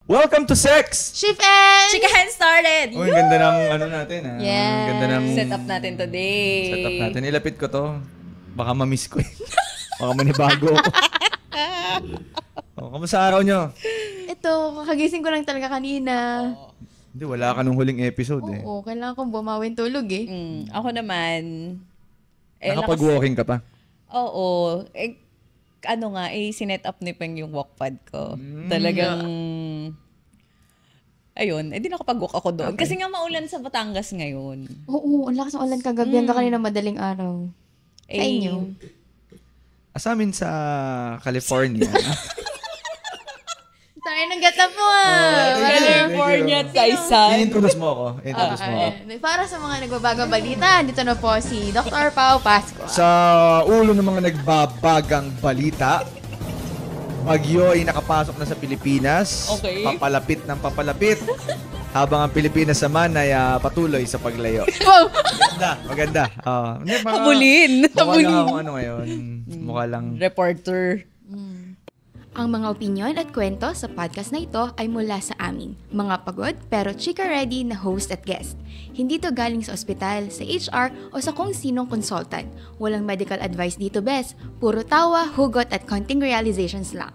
Welcome to Sex! Shift and... Chikahan started! Oh, ang ganda ng ano natin, ha? Yes. Ang ganda ng Setup natin today. setup natin. Ilapit ko to. Baka ma-miss ko eh. Baka manibago ko. Oh, kamusta araw nyo? Ito, kakagising ko lang talaga kanina. Hindi, wala ka nung huling episode eh. Oo, kailangan kong bumawin tulog eh. Ako naman, Nakapag-walking ka pa? oo. Sinet up ni Peng yung walkpad ko. Talagang, ayun, di nakapag-walk ako doon. Okay. Kasi nga maulan sa Batangas ngayon. Oo, ang lakas ng ulan kagabi hanggang kanina madaling araw. Sa inyo? Sa amin sa California. Tayo ng gata po ah. California, Taisan. I-introduce mo ako. I-introduce mo ako. Para sa mga nagbabagang balita, dito na po si Dr. Pao Pascua. Sa ulo ng mga nagbabagang balita, bagyo ay nakapasok na sa Pilipinas. Okay. Papalapit ng papalapit. Habang ang Pilipinas naman ay patuloy sa paglayo. Wow! Maganda. Habulin. Mukha lang ako ano ngayon. Mukha lang. Reporter. Ang mga opinyon at kwento sa podcast na ito ay mula sa amin, mga pagod pero chika ready na host at guest. Hindi to galing sa ospital, sa HR o sa kung sinong consultant. Walang medical advice dito, bes. Puro tawa, hugot at konting realizations lang.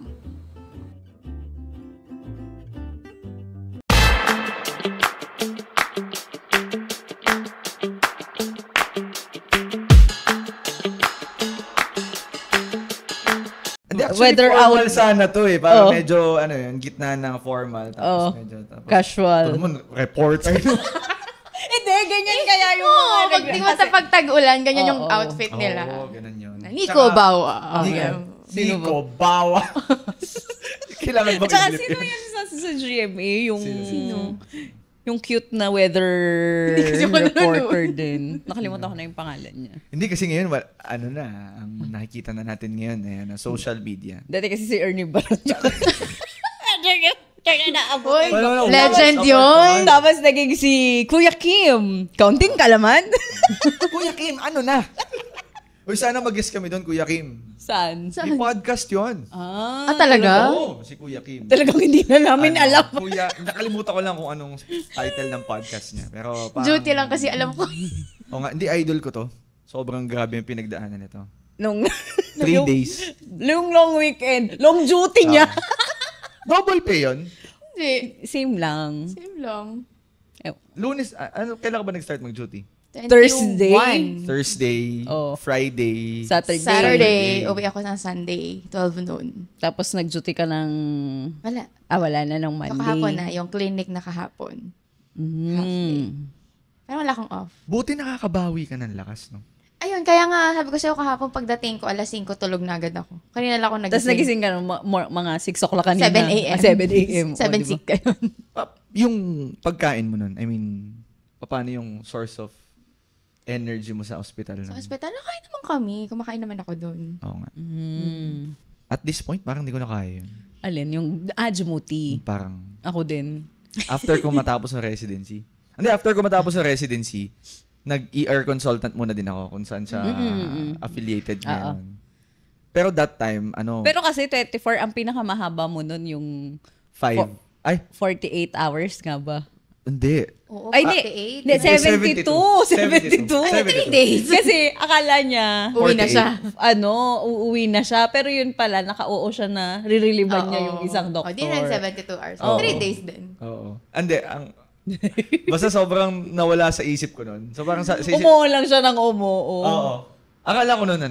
Actually, Weather formal out. sana to eh. Parang Oh. medyo, ano yun, gitna ng formal. Tapos medyo, Casual. Ito naman, reporter. Hindi, ganyan kaya yung mga Oo, pag di mo sa pagtag-ulan, ganyan yung Oo. outfit nila. Oo, ganun yun. Nico Bawa. Nico Bawa. Kailangan ba Tsaka i-flip sino yun? yan sa GMA? Yung, Sino? yung cute na weather kasi ako reporter din. Nakalimutan ko na yung pangalan niya. Hindi kasi ngayon, ano na, ang nakikita na natin ngayon, social media. Dati kasi si Ernie Barot. Uy, Wala, legend wala. yun. Tapos naging si Kuya Kim. Counting kalaman? Kuya Kim, ano na? Uy, sana mag-guest kami doon, Kuya Kim. Saan? May podcast yun. Ah, talaga? Oo, si Kuya Kim. Talagang hindi na namin Ano, alam. Kuya, nakalimutan ko lang kung anong title ng podcast niya. Pero parang, Duty lang kasi alam ko. O nga, hindi idol ko to. Sobrang grabe yung pinagdaanan nito. Nung 3 days. Yung long weekend. Long duty niya. Double pay yun. Hindi. Same lang. Same lang. Lunes, kailan ka ba nag-start mag-duty? 21. Thursday, Oh. Friday, Saturday. Uwi ako ng Sunday. 12 noon. Tapos nag-duty ka ng... Wala. wala na ng Monday. So, kahapon na. Yung clinic na kahapon. Half day. Pero wala akong off. Buti nakakabawi ka ng lakas, no? Ayun, kaya nga, sabi ko sa'yo kahapon, pagdating ko, 5:00, tulog na agad ako. Kanina lang ako nagising. Tapos nagising ka ng mga 6 o'clock kanina. 7 a.m. 7 a.m. 7:06 kayo. Yung pagkain mo nun, I mean, paano yung source of energy mo sa hospital? Sa hospital, nakain naman kami. Kumakain naman ako doon. Oo nga. At this point, parang hindi ko na kaya yun. Alin? Yung Ajmuti. Parang, Ako din. after ko matapos ng residency. Hindi, after ko matapos ng residency, nag-ER consultant muna din ako kung saan siya affiliated ngayon. Pero that time, Pero kasi 24, ang pinakamahaba mo nun yung 5. Ay, 48 hours nga ba? hindi. Oo, Ay, hindi. 48. Hindi, 72. 72. 3 days. Kasi akala niya, Uwi na 48. siya. uuwi na siya. Pero yun pala, naka-oo siya na rireliban niya yung isang doktor. O, di na 72 hours. Oo. 3 days din. Oo. Hindi, basta sobrang nawala sa isip ko nun. So parang sa isip, Umuo lang siya ng umuo. oo. Akala ko nun,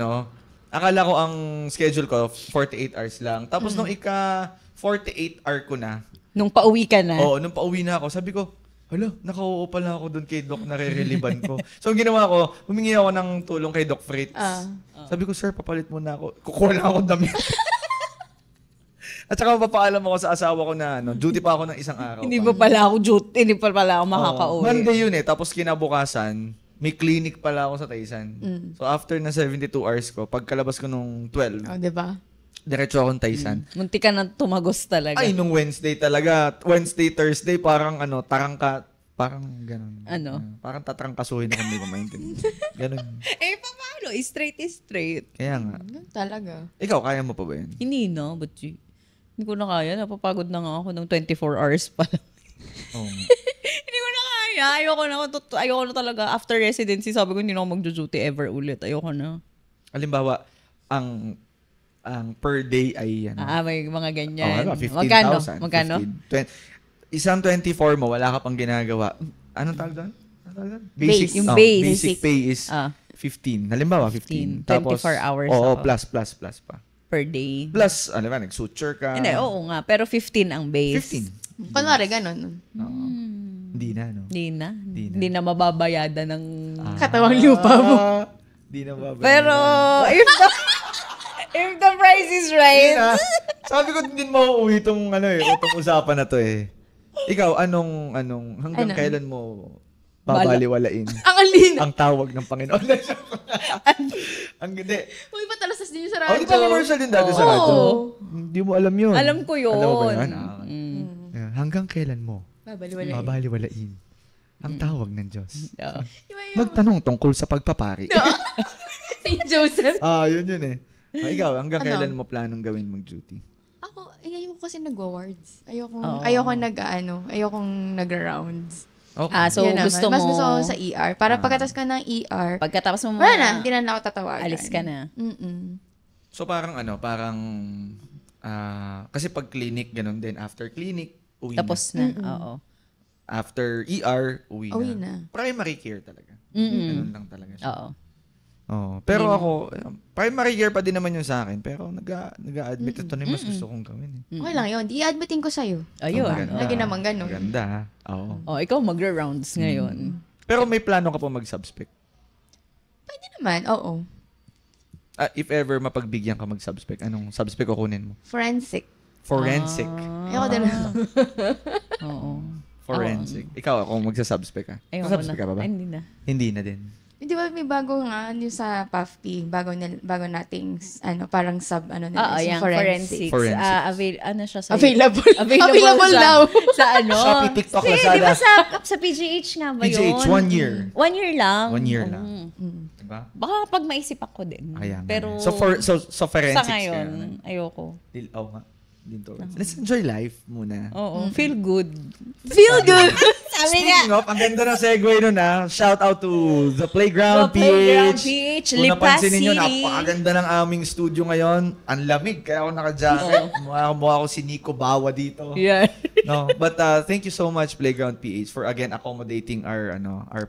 akala ko ang schedule ko, 48 hours lang. Tapos nung 48 hour ko na, Nung pauwi ka na. oo, nung pauwi na ako, sabi ko, hala, nakauo pala ako doon kay Doc, nare-reliban ko. So, ang ginawa ko, humingi ako ng tulong kay Doc Fritz. Sabi ko, sir, papalit muna ako. Kukuha lang ako damit. At saka papaalam ako sa asawa ko na, duty pa ako ng isang araw. Hindi pa pala ako hindi pa pala ako makakauwi. Monday yun tapos kinabukasan, may clinic pala ako sa Taysan. So, after na 72 hours ko, pagkalabas ko nung 12, O, diba? diretso akong Taysan. Munti ka na tumagos talaga. Ay, nung Wednesday talaga. Wednesday, Thursday, parang tarangka, parang ganun. Parang tatrangkasuhin ako, hindi ko maintindihan. Ganun. Paano? Straight is straight. Kaya nga. Ganun talaga. Ikaw, kaya mo pa ba yun? Hindi, no? But Hindi ko na kaya. Napapagod na nga ako ng 24 hours pa lang. Oh. Hindi ko na kaya. Ayoko na talaga. After residency, sabi ko, hindi na ako mag-duty ever ulit. Ayoko na. Halimbawa, ang per day ay ano? May mga ganyan. 15,000. Magkano? Isang 24 mo, wala ka pang ginagawa. Anong tawag doon? Base. Yung basic pay is 15. Halimbawa, 15. 24 hours. Plus pa. Per day. Plus, ano ba, nag-suture ka. Hindi, oo nga. Pero 15 ang base. 15. Kunwari, ganun. Hindi na, no? Hindi na mababayadan ng... Katawang lupa mo. Hindi na mababayadan. Pero, if the price is right. Sabi ko din mauuwi itong usapan na to eh. Ikaw, hanggang kailan mo babaliwalain Ang alin. ang tawag ng Panginoon? Ang hindi. Uy, patalasas din yung sa Oh, di radyo. ba commercial din dati sa radyo? Hindi mo alam yun. Alam ko yun. Alam mo ba yun? Yeah. Hanggang kailan mo babaliwalain ang tawag ng Diyos? Magtanong tungkol sa pagpapari. St. Joseph. Yun eh. Ikaw, hanggang kailan mo planong gawin mag-duty? Ako, ayoko kasi nag-awards. Ayokong nag-rounds. Okay. So Yan gusto naman. mo... Mas gusto ko sa ER. Para pagkatapos ko ng ER, Pagkatapos mo wala na, hindi na ako tatawagan. alis ka na. So parang kasi pag clinic, ganun din. After clinic, uwi Tapos na. Oo. After ER, uwi na. Primary care talaga. Ganun lang talaga siya. Oo. Pero ako, primary care pa din naman yun sa akin. Pero nag-a-admit ito na yung mas gusto kong gawin. Okay lang yun. I-admitin ko sa'yo. Ayun. Lagi naman ganun. Maganda. Oo. Ikaw magra-rounds ngayon. Pero may plano ka pa mag-subspec? Pwede naman, oo. If ever mapagbigyan ka mag-subspec, anong subspec kukunin mo? Forensic. Forensic. Ayoko din. Oo. Forensic. Ikaw, kung magsa-subspec ka. Ayoko Subspec na. ka pa ba? Hindi na. Hindi na din. Di ba may bago nga yung sa PAFP, bago nating parang Yung forensic. Forensic. Siya sa... Available siya daw. Sa Shopee, TikTok, Di Lazada. ba sa PGH nga ba yun? PGH, 1 year. 1 year lang. 1 year lang. Diba? Baka pag maisip ako din. Ayan. Pero So forensics sa ngayon, ayoko. nga. Let's enjoy life muna. Oo. Feel good. Feel good! Speaking of, ang ganda ng segue nun Shout out to The Playground, The Playground PH. PH, Kung Lipas napansinin nyo, City. napakaganda ng aming studio ngayon. Ang lamig, kaya ako naka-jacket. Mukha ako si Nico Bawa dito. Yeah. No, but thank you so much Playground PH for again accommodating our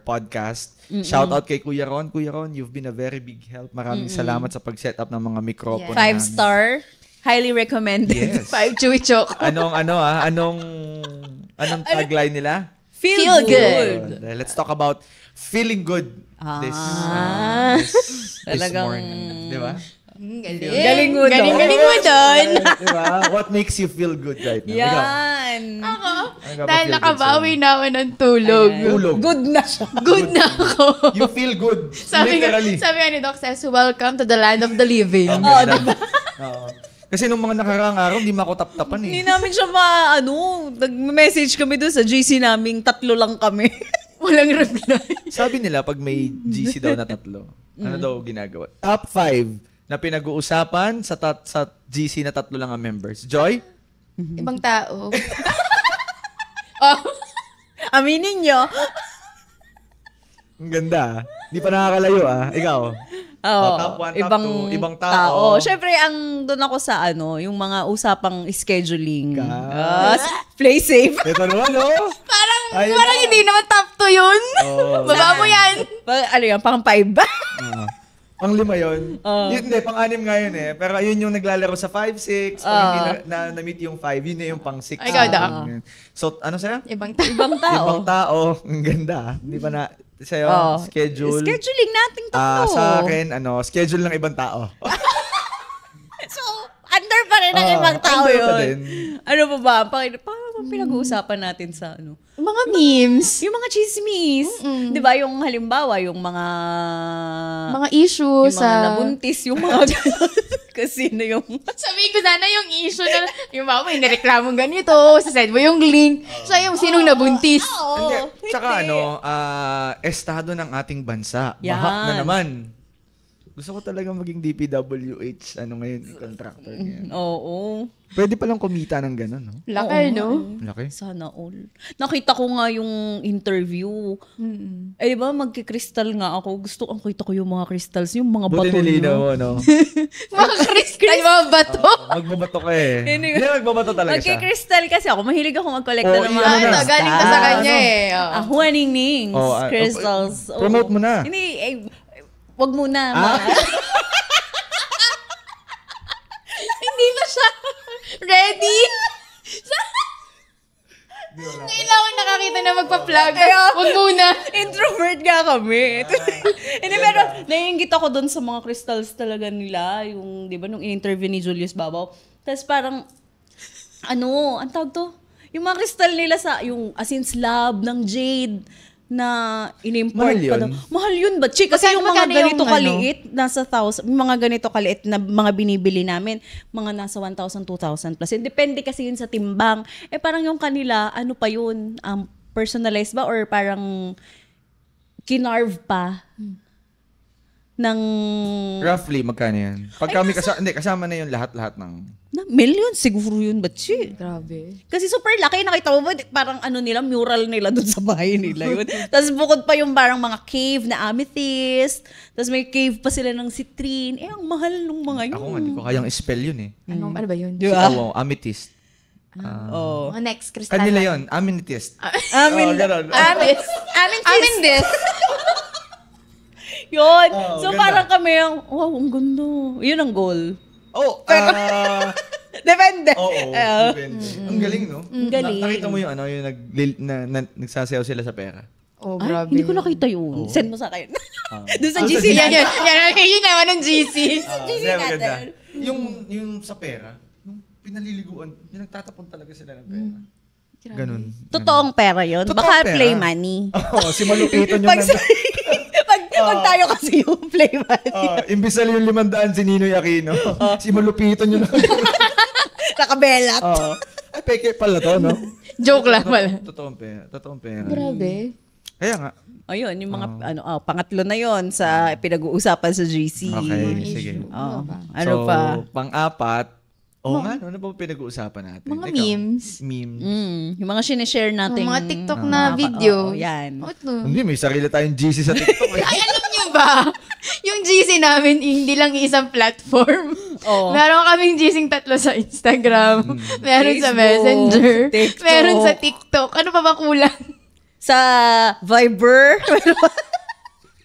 podcast. Shout out kay Kuya Ron. Kuya Ron, you've been a very big help. Maraming salamat sa pag-set up ng mga mikropono. 5-star. Highly recommended. Yes. 5 chewy choco. Anong tagline nila? Feel good. Let's talk about feeling good this Talagang- morning. Di ba? Galing mo Galing doon. mo doon. Di ba? What makes you feel good right now? Ikaw? Yan. Ako, Ano ka ba dahil feel good nakabawi na ako ng tulog. Tulog. Good na siya. Good na ako. You feel good. Sabi nga ni Doc Ses, welcome to the land of the living. Ang ganda. Oo. Kasi nung mga nakaraang araw, hindi makotap-tapan Hindi eh. namin siya nag-message kami doon sa GC naming 3 lang kami. Walang reply. Sabi nila, pag may GC daw na 3, ano daw ginagawa? Top 5 na pinag-uusapan sa GC na 3 lang ang members. Joy? Ibang tao. Aminin nyo. Ang ganda. Hindi pa nakakalayo Ikaw? Top 1, top 2, ibang tao. Siyempre, doon ako sa yung mga usapang scheduling. Ka- Play safe. Ito naman, Parang Ayun hindi naman top 2 yun. Baba mo yan. Ano yan? Pang 5 ba? Pang 5 yun. Hindi, pang 6 nga yun eh. Pero yun yung naglalaro sa 5, 6. Pag hindi na-meet yung 5, yun na yung pang 6. Ikaw, Doc. So, ano sa'yo? Ibang tao. Ibang tao. Ibang tao. Ang ganda. Hindi pa na... Sa'yo, schedule. Scheduling nating 3. Sa akin, schedule ng ibang tao. So, under pa rin ng ibang tao under pa yun. din. Ano pa ba? Paano pinag-uusapan natin sa Mga memes. Yung mga chismis. Di ba? Yung halimbawa, yung mga Mga nabuntis, yung mga kasi yung... Sabi ko sana yung issue na, yung mga may nareklamong ganito, sasend mo yung link. So, yung sinong nabuntis. Hindi. Tsaka estado ng ating bansa. Yan. Baha na naman. Gusto ko talaga maging DPWH, ngayon, contractor ngayon. Oo. Pwede palang kumita ng gano'n, no? Laki, no? Laki. Sana all. Nakita ko nga yung interview. Eh, diba, magkikristal nga ako. Kita ko yung mga crystals, yung mga Buti bato nilinaw mo, niya. no? Mga kristal, mga bato. Magbabato ka eh. Hindi, magbabato talaga siya. Magkikristal kasi ako. Mahilig ako mag-collect ng mga Ito, galing ka sa kanya eh. Huaning Nings. Crystals. Promote mo na. Hindi, wag muna. Hindi pa siya ready. Ngayon lang ako nakakita na magpa-plug. Huwag muna. Introvert nga kami. Hindi, pero naiingit ako doon sa mga crystals talaga nila. Yung, di ba, nung in-interview ni Julius Babaw. Tapos parang, ang tawag to? Yung mga crystal nila yung as in slab ng jade na in-import Mahal pa yun? daw. Mahal yun ba? Kasi yung mga magkano ganito yung kaliit, nasa 1,000. Yung mga ganito kaliit na mga binibili namin, mga nasa 1,000, 2,000 plus. Depende kasi yun sa timbang. Parang yung kanila, ano pa yun? Personalized ba? Or parang kinarve pa? Ng... Roughly, magkano yan? Pag kami kasama na yung lahat-lahat ng... million siguro yun, Batsi. Grabe. Kasi super laki, nakita mo ba, parang nila, mural nila dun sa bahay nila yun. Tapos bukod pa yung parang mga cave na amethyst. Tapos may cave pa sila ng citrine. Ang mahal nung mga yun. Ako nga, di ko kayang spell yun eh. Ano ba yun? Amethyst. Mga next crystal. Kanila yun, amethyst. Amethyst. Amethyst. Yun. So ganda. parang kami wow, ang ganda. Yun ang goal. Depende. Depende. Ang galing, no? Ang galing. Nakita mo yung yung nagsasayaw sila sa pera. Oh, Ay, grabe. hindi ko nakita yun. Send mo sa akin. Doon sa GC Yan, natin. yun naman ng GC. GC natin. Yung sa pera, yung pinaliliguan, yung nagtatapon talaga sila ng pera. Ganun. Totoong pera yun. Totoong Baka pera. play money. Si Malupiton yung Pag tayo kasi yung play money. imbis na yung 500 si Ninoy Aquino, si Malupiton yung Nakabelat. Ay, peke pala to, no? Joke lang pala. Totoong pera. Grabe. Kaya nga. Ayun, yung mga, pangatlo na yon sa pinag-uusapan sa GC. Okay, sige. Ano pa? Pang-apat, ano ba pinag-uusapan natin? Mga Ikaw, memes. Memes. Yung mga sinishare natin. Mga TikTok na video. Yan. Hindi, may sarili tayong GC sa TikTok. Ay, alam niyo ba? Yung GC namin, hindi lang isang platform. Oo. Meron kaming GC tatlo sa Instagram. Meron sa Facebook, Messenger. TikTok. Meron sa TikTok. Ano pa ba kulang? Sa Viber.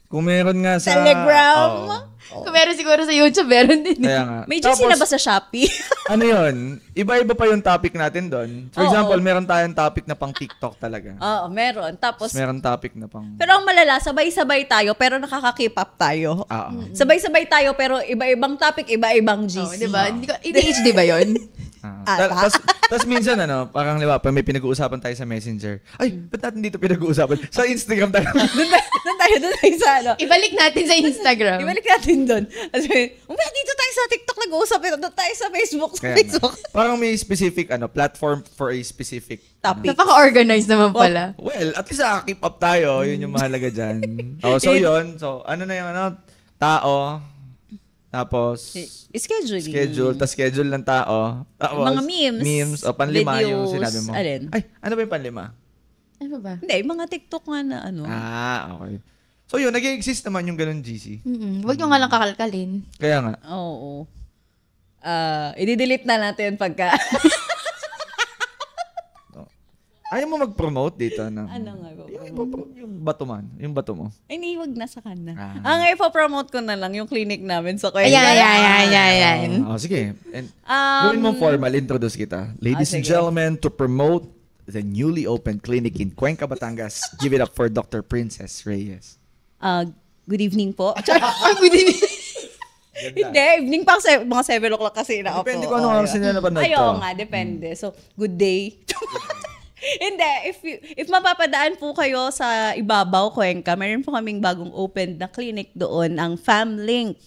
Kung meron nga sa... Telegram. Kung meron siguro sa YouTube, meron din. Kaya nga. May GC na ba sa Shopee? Ano yun? Iba-iba pa yung topic natin doon. For example, meron tayong topic na pang TikTok talaga. Oo, meron. Tapos, Meron topic na pang... pero ang malala, sabay-sabay tayo, pero nakaka-keep up tayo. Sabay-sabay tayo, pero iba-ibang topic, iba-ibang GC. Oh, diba? ADHD ba yun? Tapos minsan, parang diba, pag may pinag-uusapan tayo sa Messenger, ay, ba't natin dito pinag-uusapan? Sa Instagram tayo. Doon tayo sa ano. Ibalik natin sa Instagram. Ibalik natin doon. Kasi, dito tayo sa TikTok nag-uusap, doon tayo sa Facebook. Parang may specific platform for a specific Topic. Napaka-organized naman pala. Well, at least keep up tayo. Yun yung mahalaga dyan. So yun. So, ano na yung tao. Tapos, Scheduling. Tapos schedule ng tao. Tapos, Mga memes. Memes. O, panlima yung Videos, sinabi mo. alin? Ay, ano ba yung panlima? Ano ba? Hindi, mga TikTok nga na ano. Okay. So yun, nag-exist naman yung ganun GC. Huwag nyo nga lang kakalkalin. Kaya nga. Oo. I-delete na natin pagka... Ayaw mo mag-promote dito ng... ano nga ba? Yung bato man. Yung bato mo. Ay, wag na sa kana. Ang ipo-promote ko na lang yung clinic namin sa Cuenca. Ayan. Sige. And, gawin mo formal. Introduce kita. Ladies and sige. gentlemen, to promote the newly opened clinic in Cuenca, Batangas, give it up for Dr. Princess Reyes. Good evening po. Good evening. Hindi, evening pa kasi mga 7 o'clock kasi na ako. Depende kung anong oras nila napanood to. Ayaw nga, depende. So, good day. Hindi, if mapapadaan po kayo sa Ibabaw, Cuenca, meron po kaming bagong opened na clinic doon, ang FamLink.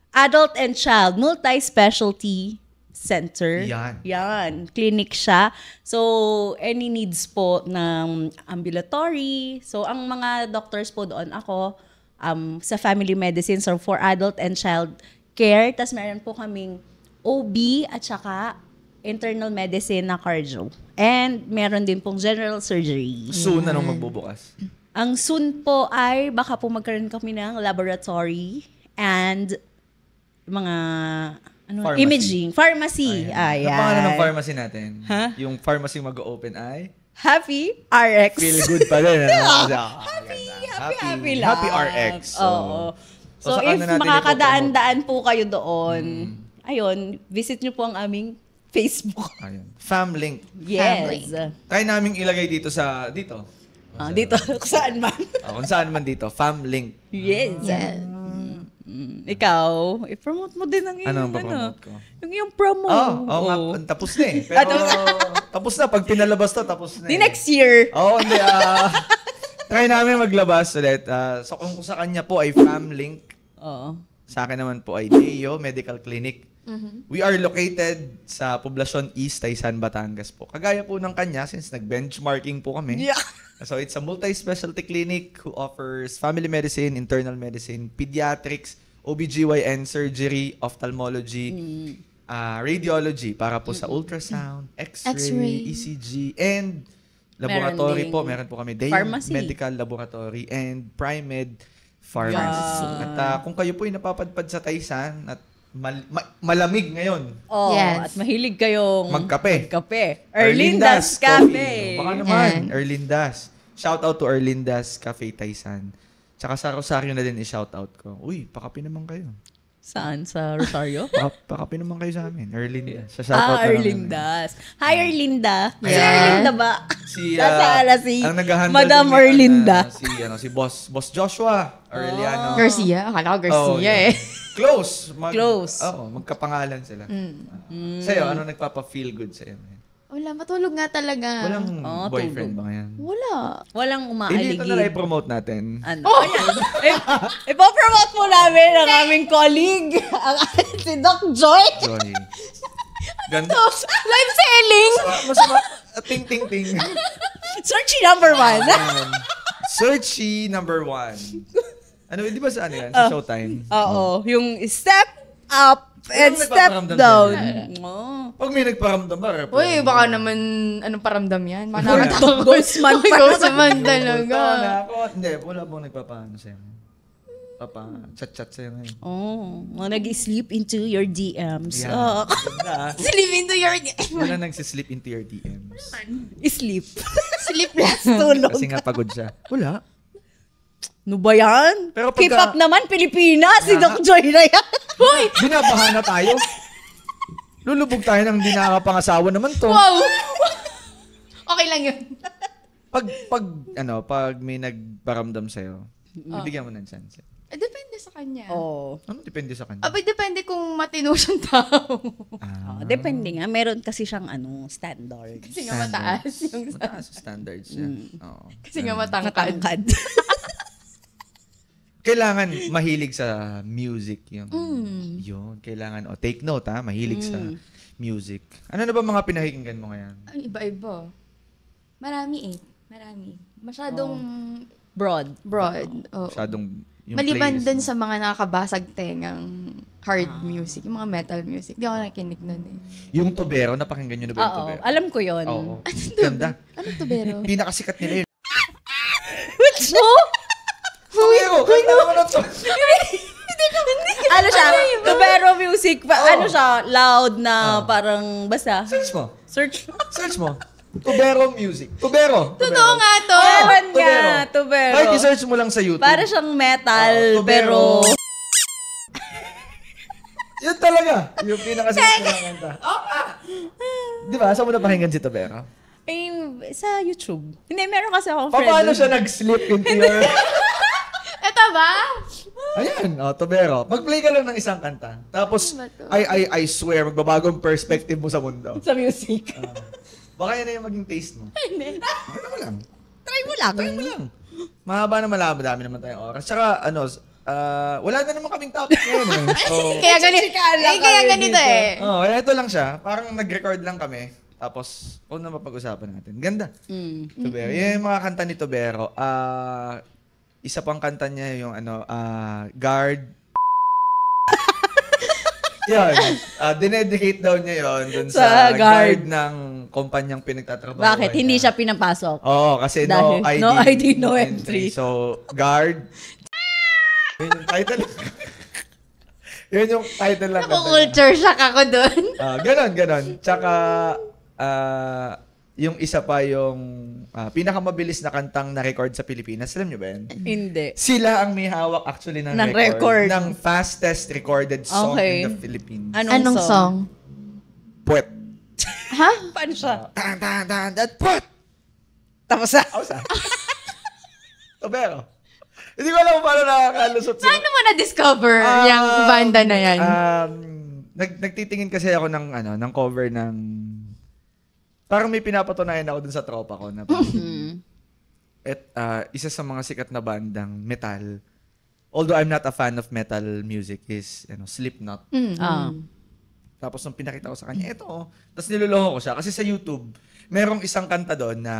Adult and Child Multi-Specialty Center. Yan. Clinic siya. So, any needs po ng ambulatory. So, ang mga doctors po doon, ako, sa family medicine, so for adult and child care. Tas meron po kaming OB at saka internal medicine na cardio. And meron din pong general surgery. Soon, anong magbubukas? Ang soon po ay baka po magkaroon kami ng laboratory and mga Pharmacy. imaging. Pharmacy. Ayan. Ayan. Ang pangalan ng pharmacy natin? Ha? Yung pharmacy mag-open ay? Happy RX. Feel good pa rin. Happy lang. Happy RX. Oo. So, saka if na natin makakadaan-daan po kayo doon, ayun, visit nyo po ang aming Facebook. Ayun. FamLink. Yes. Try naming ilagay dito dito. Dito, kung saan man. Kung saan man dito. FamLink. Yes. Yes. Ikaw, i-promote mo din ang iyong, Ano ang papromote ko? Yung iyong promo. Nga, tapos na eh. Pero, tapos na. Pag pinalabas to, tapos na Di eh. next year. Hindi. Try namin maglabas ulit. So, kung sa kanya po ay FamLink, Oo. sa akin naman po ay Deo Medical Clinic. We are located sa Poblacion East, Taysan, Batangas po. Kagaya po ng kanya, since nag-benchmarking po kami. Yeah. So, it's a multi-specialty clinic who offers family medicine, internal medicine, pediatrics, OBGYN, surgery, ophthalmology, radiology, para po sa ultrasound, X-ray, X-ray. ECG, and laboratory Meron po. ding Meron po kami. Day pharmacy. Medical Laboratory and Primed Pharmacy. At kung kayo po ay napapadpad sa Taysan at malamig ngayon, Yes. At mahilig kayong magkape. Erlinda's Cafe. Baka naman, Yan. Erlinda's. Shout out to Erlinda's Cafe Taysan. Tsaka sa Rosario na din i-shout out ko. Uy, pakape naman kayo. Saan? Sa Rosario? Pakape naman kayo sa amin. Erlinda's. Sa shout out na lang Erlinda's. Hi, Erlinda. Si Yeah. Erlinda ba? Si, Nasaan si ang nag-handle Madam dun ni- Erlinda. si Boss Joshua Aureliano. Garcia? Akala ko Garcia yeah. eh. Close. Close. Magkapangalan sila. Sa'yo, ano nagpapa-feel good sa'yo? Wala, matulog nga talaga. Walang boyfriend ba ngayon? Wala. Walang Hindi ito na umaaligid. i-promote natin. Ano? Ipopromote mo namin ang aming colleague, si Doc Joy. Joy. Ganda. Live selling! Masama. Ting, ting, ting. Searchy number 1. Searchy number 1. Ano, di ba sa ano yan? Sa Showtime? Oo. Yung step up and Ano step nagpaparamdam down. sa'yo? Oh. Pag may nagparamdam ba? Uy, baka naman, anong paramdam yan? Doc Manakatakot. Ghostman pa. Ghostman talaga. Hindi, wala pong nagpapaano sa'yo. Chat-chat sa'yo ngayon. Oh, nag-sleep into your DMs. Yeah. Oh. Ganda. Sleep into your... Wala nagsislip into your DMs. Sleep. Sleepless. Tulog. Kasi nga pagod siya. Wala. Ano ba yan? Pero Keep pagka- up naman, Pilipinas. Si Doc Joy na yan. Hoy! Binabahan na tayo. Lulubog tayo ng hindi nakakapangasawa naman to. Wow! Okay lang yun. Pag may nagparamdam sa'yo, bibigyan mo ng chance. Depende sa kanya. Oh. Ano depende sa kanya? Abay, depende kung matino siyang tao. Depende nga. Meron kasi siyang standard. Kasi nga mataas yung... Mataas ang standards niya. Oo. Kasi nga matangkad. Matangkad. Kailangan mahilig sa music yung yun. Kailangan, take note mahilig sa music. Ano na ba mga pinahikinggan mo ngayon? Ay, iba-iba. Marami. Masyadong Broad. broad. Oh. Masyadong yung Maliban playlist dun mo. sa mga nakakabasag tengang hard music, yung mga metal music. Di ako nakinig nun eh. Yung Tubero, napakinggan nyo na ba yung Oo. Tubero? Alam ko yun. Oo. Ganda. Ano to, Bero? Pinakasikat nila yun. No? Tubero! Kaya naman na to. Ano siya? Tubero music. Ano siya? Loud na parang basta. Search mo. Search. mo. Tubero music. Tubero. Totoo nga to! Meron nga. Tubero. Kahit i-search mo lang sa YouTube. Para siyang metal, Oo, Tubero. pero... Yun talaga. Yung pinakasikat na kanta. Di ba? Saan mo napakinggan si Tubero? Ay, sa YouTube. Hindi, meron kasi akong friend. Paano siya nag-slip into your... Eto ba? Ayan, Tubero. Mag-play ka lang ng isang kanta. Tapos, Ano ba to? I swear, magbabagong perspective mo sa mundo. Sa music. Baka yan na yung maging taste mo. Hindi. Ano mo lang? Try mo lang. Try mo lang. Mahaba na malabo, dami naman tayong oras. Tsaka, wala na naman kaming topic ngayon eh. So, Kaya ganito, kaya ganito eh. ito lang siya. Parang nag-record lang kami. Tapos, na mapag-usapan natin. Ganda. Tubero. Yung mga kanta ni Tubero, isa pang kanta niya yung Guard. Yun. Dinedicate daw niya yun dun sa guard ng kumpanyang pinagtatrabaho. Bakit? Hindi siya pinapasok? Oo, kasi Dahil no ID, no entry. So, Guard. Yun yung title. Yun yung title lang. Culture shock ako doon. Ganon. Tsaka, yung isa pa yung pinakamabilis na kantang na-record sa Pilipinas. Alam nyo ba yun? Hindi. Sila ang may hawak actually ng record ng fastest recorded song in the Philippines. Anong song? Puwet. Ha? Paano siya? Puwet! Tapos na. Tobero. Hindi ko alam kung paano nakakalusot siya. Paano mo na-discover yung banda na yan? Nagtitingin kasi ako ng cover ng parang may pinapatunayan ako dun sa tropa ko na isa sa mga sikat na bandang metal. Although I'm not a fan of metal music is Slipknot. Tapos nung pinakita ko sa kanya, ito. Tapos niloloko ko siya kasi sa YouTube, merong isang kanta doon na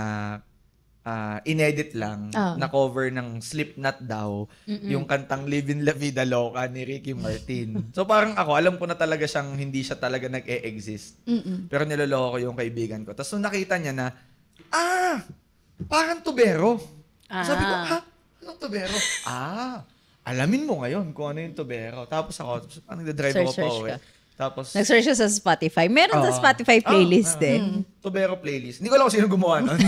inedit lang na cover ng Slipknot daw yung kantang Livin' La Vida Loca ni Ricky Martin. So parang ako, alam ko na talaga siyang hindi siya talaga nag-e-exist. Pero niloloko ko yung kaibigan ko. Tapos nung nakita niya na, parang tubero. Sabi ko, anong tubero? Alamin mo ngayon kung ano yung tubero. Tapos ako, parang nagdadrive ako pa uwi. Tapos, nag-search siya sa Spotify. Meron sa Spotify playlist din. Tubero playlist. Hindi ko alam kung sino gumawa nun.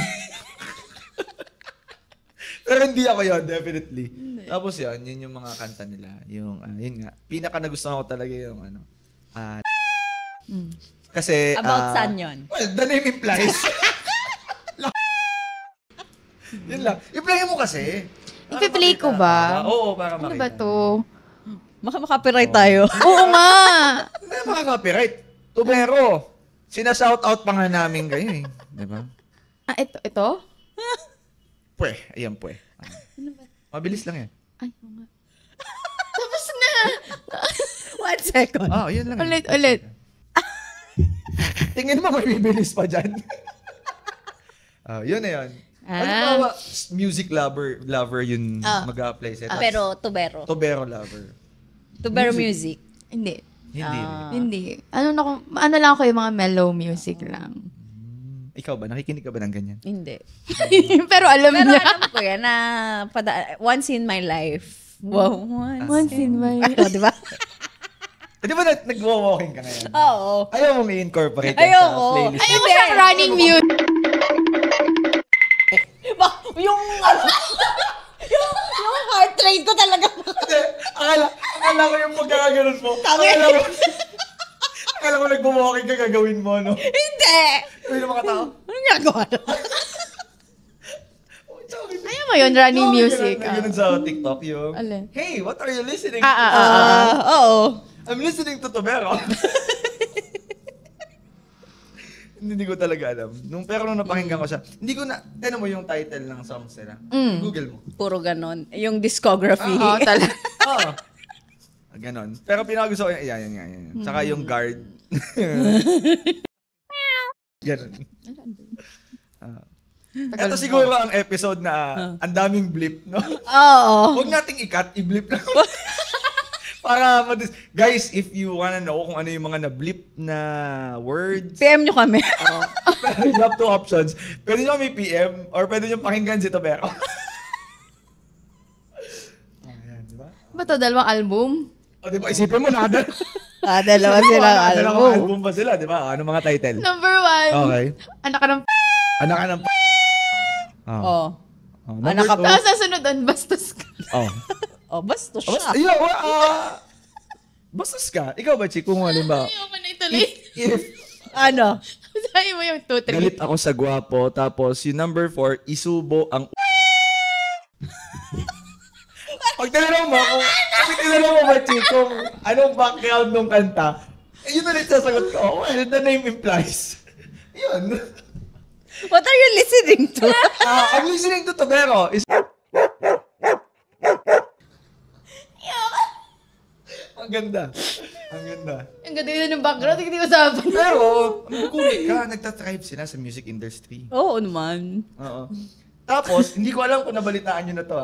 Pero hindi ako yun, definitely. Tapos yun yung mga kanta nila. Yung, yun nga. Pinaka nagustuhan ko talaga yung kasi, About saan yun? Well, the name implies. Yun lang. I-play mo kasi. Ipi-play ko ba? Oo, para makita. Ano ba to? Maka-copyright tayo. Oo nga! Hindi makaka-copyright. Tubero. Sina-shoutout pa nga namin kayo eh. Diba? Ito? Pwe. Ayan, pwe. Mabilis lang yan. Ay, oo nga. Tapos na! 1 second. Yun lang. Ulit. Tingin mo may bibilis pa dyan. Yun na yun. Ano ba, music lover yun mag-a-apply sa ito? Pero tubero. Tubero lover. Tubero music. Hindi. Hindi. Ano lang ako yung mga mellow music lang. Ikaw ba? Nakikinig ka ba ng ganyan? Hindi. Pero alam Pero niya. alam ko yan na once in my life. Wow. Once in my life. Di ba? Di ba nag-walking ka ngayon? Oo. Ayaw mong i-incorporate yan sa Ayoko. playlist? Ayaw mo siyang running mute. Yung heart rate ko talaga. Akala ko yung pagkakaganon mo. Akala ko nag-walking ka gagawin mo, no? Hindi. Uy, yung mga tao. Anong ginagawa na? Ayaw mo yun, running music. Ganun sa TikTok yung, Alin? hey, what are you listening Oo. I'm listening to Tubero. Hindi ko talaga alam. Pero nung napakinggan ko siya, hindi ko na, tinan mo yung title ng songs nila. Google mo. Puro ganon. Yung discography. Oo, talaga. Oo. Ganon. Pero pinakagusto ko yan. Tsaka yung guard. Ganon. Ito siguro ang episode na ang daming blip, no? Oo. Huwag nating i-cut, i-blip lang. Para, guys, if you wanna know kung ano yung mga na-blip na words, PM nyo kami. you have two options. Pwede nyo kami PM or pwede nyo pakinggan si Tobero. Ayan, diba? Ba to, dalawang album? O, diba? Isipin mo na. Dalawa silang Dalawang album. album pa sila, diba? Ano mga title? Number 1. Okay. Anak ka ng Anak ka ng Oo. Number ka two. Tapos nasunod doon, bastos ka. Bastos Basta, siya. bastos ka. Ikaw ba, Chico, kung halimbawa? Ayoko na ituloy. Ano? Sabi mo yung 2-3. Galit ako sa gwapo, tapos yung number 4, isubo ang Pag tinanong mo ba, Chico, anong background ng kanta, yun ulit sasagot ko, well, the name implies. Yun. What are you listening to? I'm listening to Tobero. Ang ganda. Ang ganda yun ng background, hindi usapan. Pero, kulit ka, nagtatribe sila sa music industry. Oo naman. Oo. Tapos, hindi ko alam kung nabalitaan nyo na to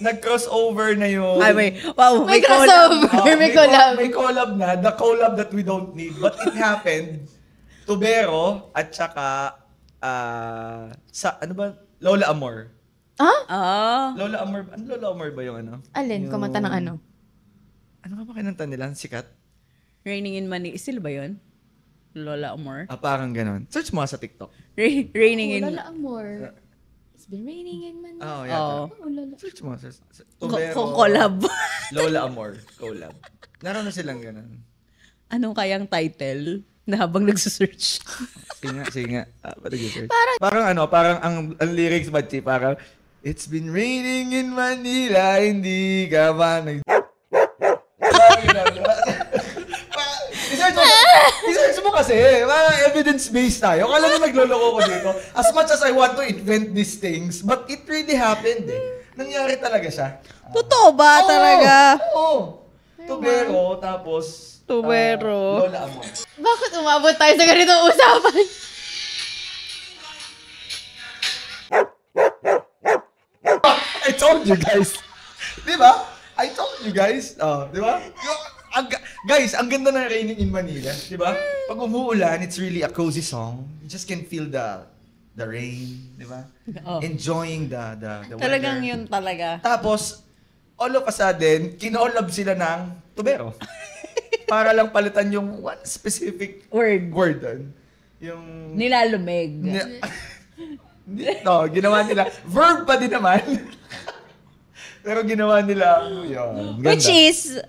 nag-crossover na yung... Ay, wow, May crossover, may collab. May collab na, the collab that we don't need. But it happened. Tubero at saka ano ba? Lola Amor. Lola Amor. Ano Lola Amor ba yung ano? Alin? Kumanta ng ano? Ano ka ba kinanta nila? Sikat? Raining in Manila. Still ba yun? Lola Amor? Parang ganon. Search mo sa TikTok. Raining in... Lola Amor. It's been raining in Manila. Oh, yata. Lola. Search mo. Kung collab. Lola Amor. Collab. Naroon na silang ganon. Anong kayang title na habang nagsusearch? Sige nga. Pati-search. Parang ang lyrics ba, Chi? Parang, it's been raining in Manila, hindi ka man I-search mo kasi, parang evidence-based tayo. Kala mo nagloloko ko dito. As much as I want to invent these things, but it really happened Nangyari talaga siya. Totoo ba talaga? Oo. Tubero, tapos... Tubero. Lola Amor. Bakit umabot tayo sa ganitong usapan? I told you guys. Di ba? I told you guys. Di ba? Guys, ang ganda ng Raining in Manila. Di ba? Pag umuulan, it's really a cozy song. You just can feel the rain. Di ba? Enjoying the Talagang weather. yun talaga. Tapos, all of a sudden, kinolab sila ng Tubero. Para lang palitan yung one specific word doon. Yung... Nilalumig. Ginawa nila. Verb pa din naman. Pero ginawa nila yun. Ganda. Which is,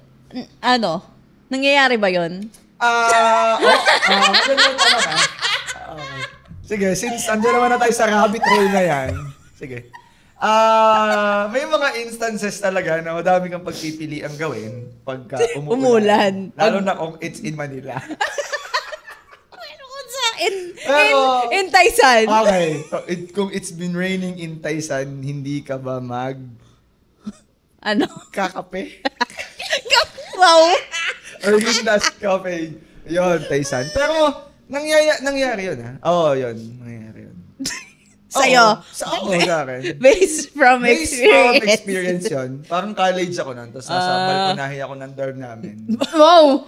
nangyayari ba yun? Maganda yung tanong okay. Sige, since andyan naman na tayo sa rabbit hole na yan. Sige. May mga instances talaga na madami kang pagpipili ang gawin pagka umuulan. Lalo na kung it's in Manila. In Taysan. Okay. So, kung it's been raining in Taysan, hindi ka ba kakape? Wow! Or Lindas Cafe. Yun, Taysan. Pero, nangyari yun yun. Nangyari yun. Sa'yo? Sa akin. Based from experience yun. Parang college ako nun. Tapos nasa balkonahe ako ng dorm namin. Wow!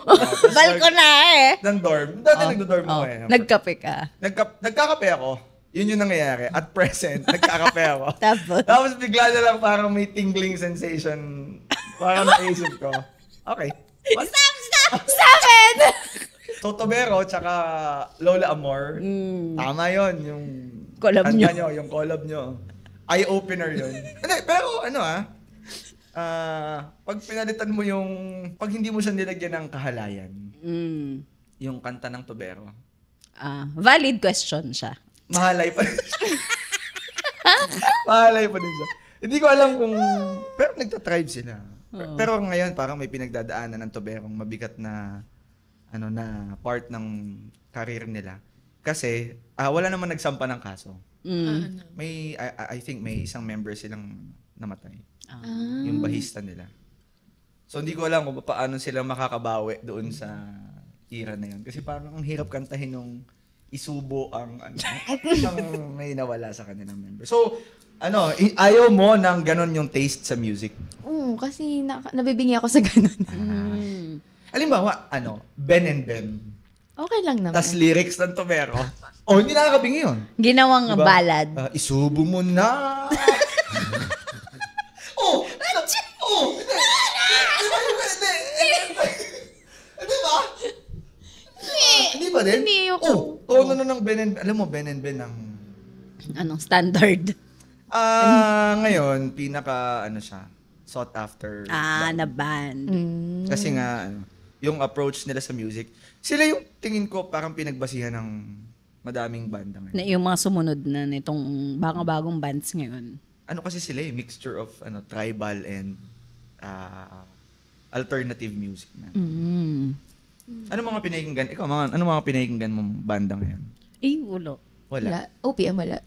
Balkonahe! Ng dorm. Dati nagdo-dorm ako Nagkape ka. Nagkakape ako. Yun yung nangyayari. At present, nagkakape ako. Tapos bigla na lang parang may tingling sensation. Parang naisip ko. Okay. Stop it! Totobero, tsaka Lola Amor. Tama yun. Yung collab nyo. Yung collab nyo. Eye-opener yun. Hindi, pero pag pinalitan mo pag hindi mo siya nilagyan ng kahalayan, yung kanta ng Tubero. Valid question siya. Mahalay pa rin siya. Mahalay pa rin siya. Hindi ko alam kung, pero nagtatribe sila. Pero ngayon, parang may pinagdadaanan ng Tuberong mabigat na na part ng career nila. Kasi wala naman nagsampa ng kaso. May I think may isang member silang namatay. Yung bahista nila. So hindi ko alam kung paano sila makakabawi doon sa era na yun. Kasi parang ang hirap kantahin nung isubo ang may nawala sa kanilang member. So ayaw mo ng ganon yung taste sa music? Oo, kasi nabibingi ako sa ganon. Halimbawa, Ben and Ben. Okay lang naman. Tas lyrics ng Tubero. Hindi nakakabingi yun. Ginawang ballad. Isubo mo na. Diba? Hindi ba din? Hindi ako. Tono na ng Ben and Ben. Alam mo, Ben and Ben ang... Anong standard? Ngayon, pinaka, siya, sought after. Na band. Kasi nga, yung approach nila sa music, sila yung tingin ko parang pinagbasihan ng madaming banda ngayon. Yung mga sumunod na nitong bagong bands ngayon. Kasi sila mixture of tribal and alternative music na. Ano mga pinakinggan? Ikaw, ano mga pinakinggan mong banda ngayon? Wala. OPM wala.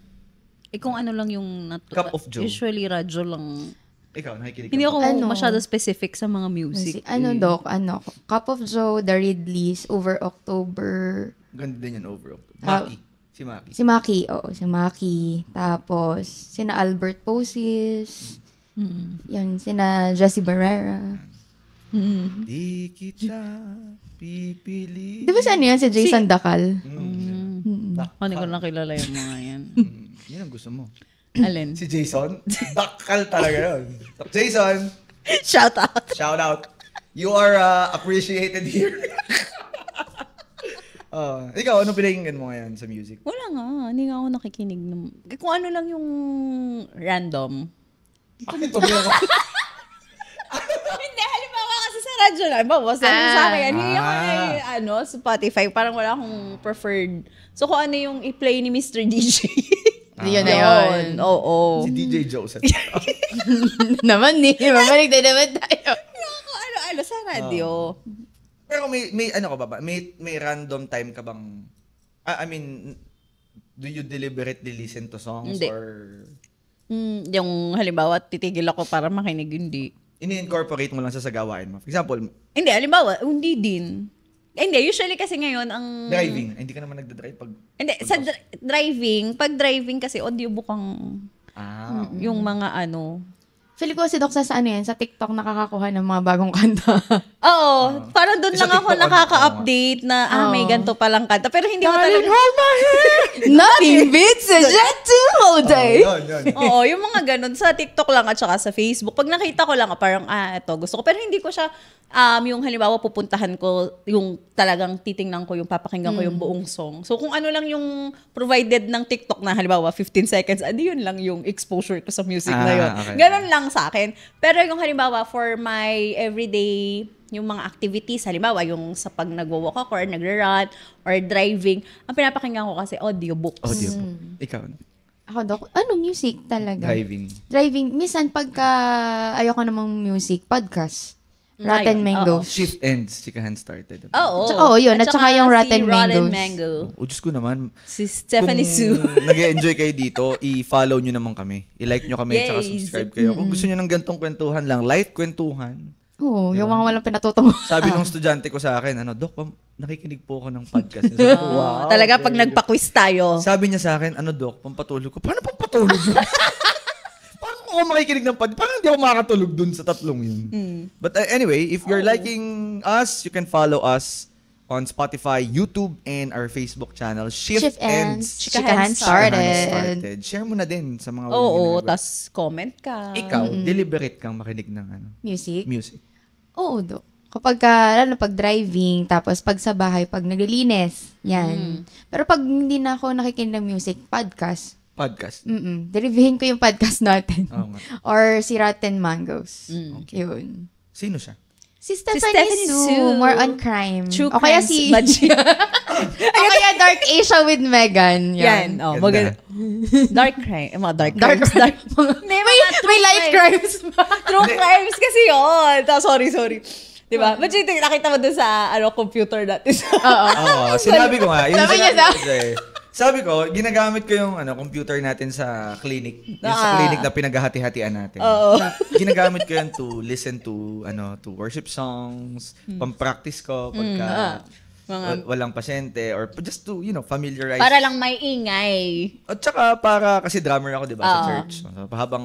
Kung ano lang yung Cup of Joe. Usually radyo lang. Ikaw, nakikinig ka. Hindi ako masyado specific sa mga music. Cup of Joe, The Ridleys, Over October. Ganda din yan, Over October. Maki. Si Maki. Si Maki, oo. Si Maki. Tapos, sina Albert Poses. Yan, sina Jessie Barrera. Di kita pipili. Di ba si ano yan? Si Jason Dacal. Hindi ko nakilala yung mga yan. Yan ang gusto mo. Alin? Si Jason? Dakal talaga yun. Jason, Shout out. shout out. You are appreciated here. Ikaw, ano pinakinggan mo ngayon sa music? Wala nga. Hindi nga ako nakikinig. Kung ano lang yung random. Bakit ito mo? Hindi, halimbawa kasi sa radyo na. Halimbawa, sa akin, hindi ako Spotify. Parang wala akong preferred. So, kung ano yung i-play ni Mr. DJ. Yun na yun. Oo. Si DJ Joseph. Naman eh. Mamalig na naman tayo. Kung ano sa radyo. Pero may ano ka ba? May random time ka bang, I mean, do you deliberately listen to songs? Hindi. Or Yung halimbawa, titigil ako para makinig, hindi. ini-incorporate mo lang sa gawain mo? For example, Hindi, halimbawa, hindi din. Hindi, usually kasi ngayon, ang... driving. Hindi ka naman nagdadrive pag... Hindi, sa pag driving kasi, audiobook ang yung mga ano. Feel ko si Doc sa ano yan, sa TikTok nakakakuha ng mga bagong kanta. Oo, parang doon Sa lang ako TikTok, nakaka-update na, may ganito palang kanta. Pero hindi mo Darling, talaga... hold my hand! Nothing beats a gentle holiday! Yun. Oo, yung mga ganun. Sa TikTok lang at saka sa Facebook. Pag nakita ko lang, parang, ito, gusto ko. Pero hindi ko siya, yung halimbawa, pupuntahan ko, yung talagang titingnan ko, yung papakinggan ko yung buong song. So, kung ano lang yung provided ng TikTok na, halimbawa, 15 seconds, yun lang yung exposure ko sa music na yun. Okay. Ganun lang sa akin. Pero yung halimbawa, for my everyday, yung mga activities, halimbawa, yung sa pag nagwo-walk ako or nagre-run or driving, ang pinapakinggan ko kasi audiobooks. Audiobook. Ikaw, Ako, Doc, music talaga. driving. Driving. Minsan, pagka ayoko namang music, podcast. Rotten Ayun, Mangoes. Shift ends, chikahan started. Oo. Yun. At saka yung Rotten si Rotten Mangoes. Mango. O, Diyos ko naman. Si Stephanie Sue. nag-enjoy kayo dito, i-follow nyo naman kami. I-like nyo kami at Yes. subscribe kayo. Kung gusto nyo ng gantong kwentuhan lang, light kwentuhan. Oo, yung mga walang pinatutungo. Sabi nung estudyante ko sa akin, Doc, nakikinig po ako ng podcast. Sabi ko, wow. Talaga pag nagpa-quiz tayo. Sabi niya sa akin, Doc, pampatulog ko. Paano pampatulog yun? Paano ako makikinig ng podcast? Parang hindi ako makakatulog dun sa tatlong yun. But anyway, if you're liking us, you can follow us on Spotify, YouTube, and our Facebook channel, Shift Ends. Chikahan Chikahan started. Share mo na din sa mga Oo, ginagawa. tas comment ka. Ikaw, deliberate kang makinig ng Music? music. Oo, Doc. Kapag, lalo pag driving, tapos pag sa bahay, pag naglilinis, yan. Pero pag hindi na ako nakikinig ng music, podcast. Podcast. Derivahin ko yung podcast natin. Oo nga. Or si Rotten Mangoes. Yun. Sino siya? Si Stephanie, Stephanie Sue, Sue. more on crime. True o kaya crimes, si... budget. o kaya Dark Asia with Megan. Yan. Oh, Ganda. Dark crime. Mga dark Dark crimes. crime. may light crimes ba? True crimes kasi yun. Sorry. Diba? But yung nakita mo dun sa computer natin. Oo, sinabi ko nga. Yung Sabi niya sinabi ko eh. Sabi ko, ginagamit ko yung computer natin sa clinic. Yung sa clinic na pinaghahati-hatian natin. Oo. Ginagamit ko yan to listen to to worship songs, pang-practice ko pagka walang pasyente or just to, familiarize. Para lang may ingay. At saka para, kasi drummer ako, di ba, sa church. So, habang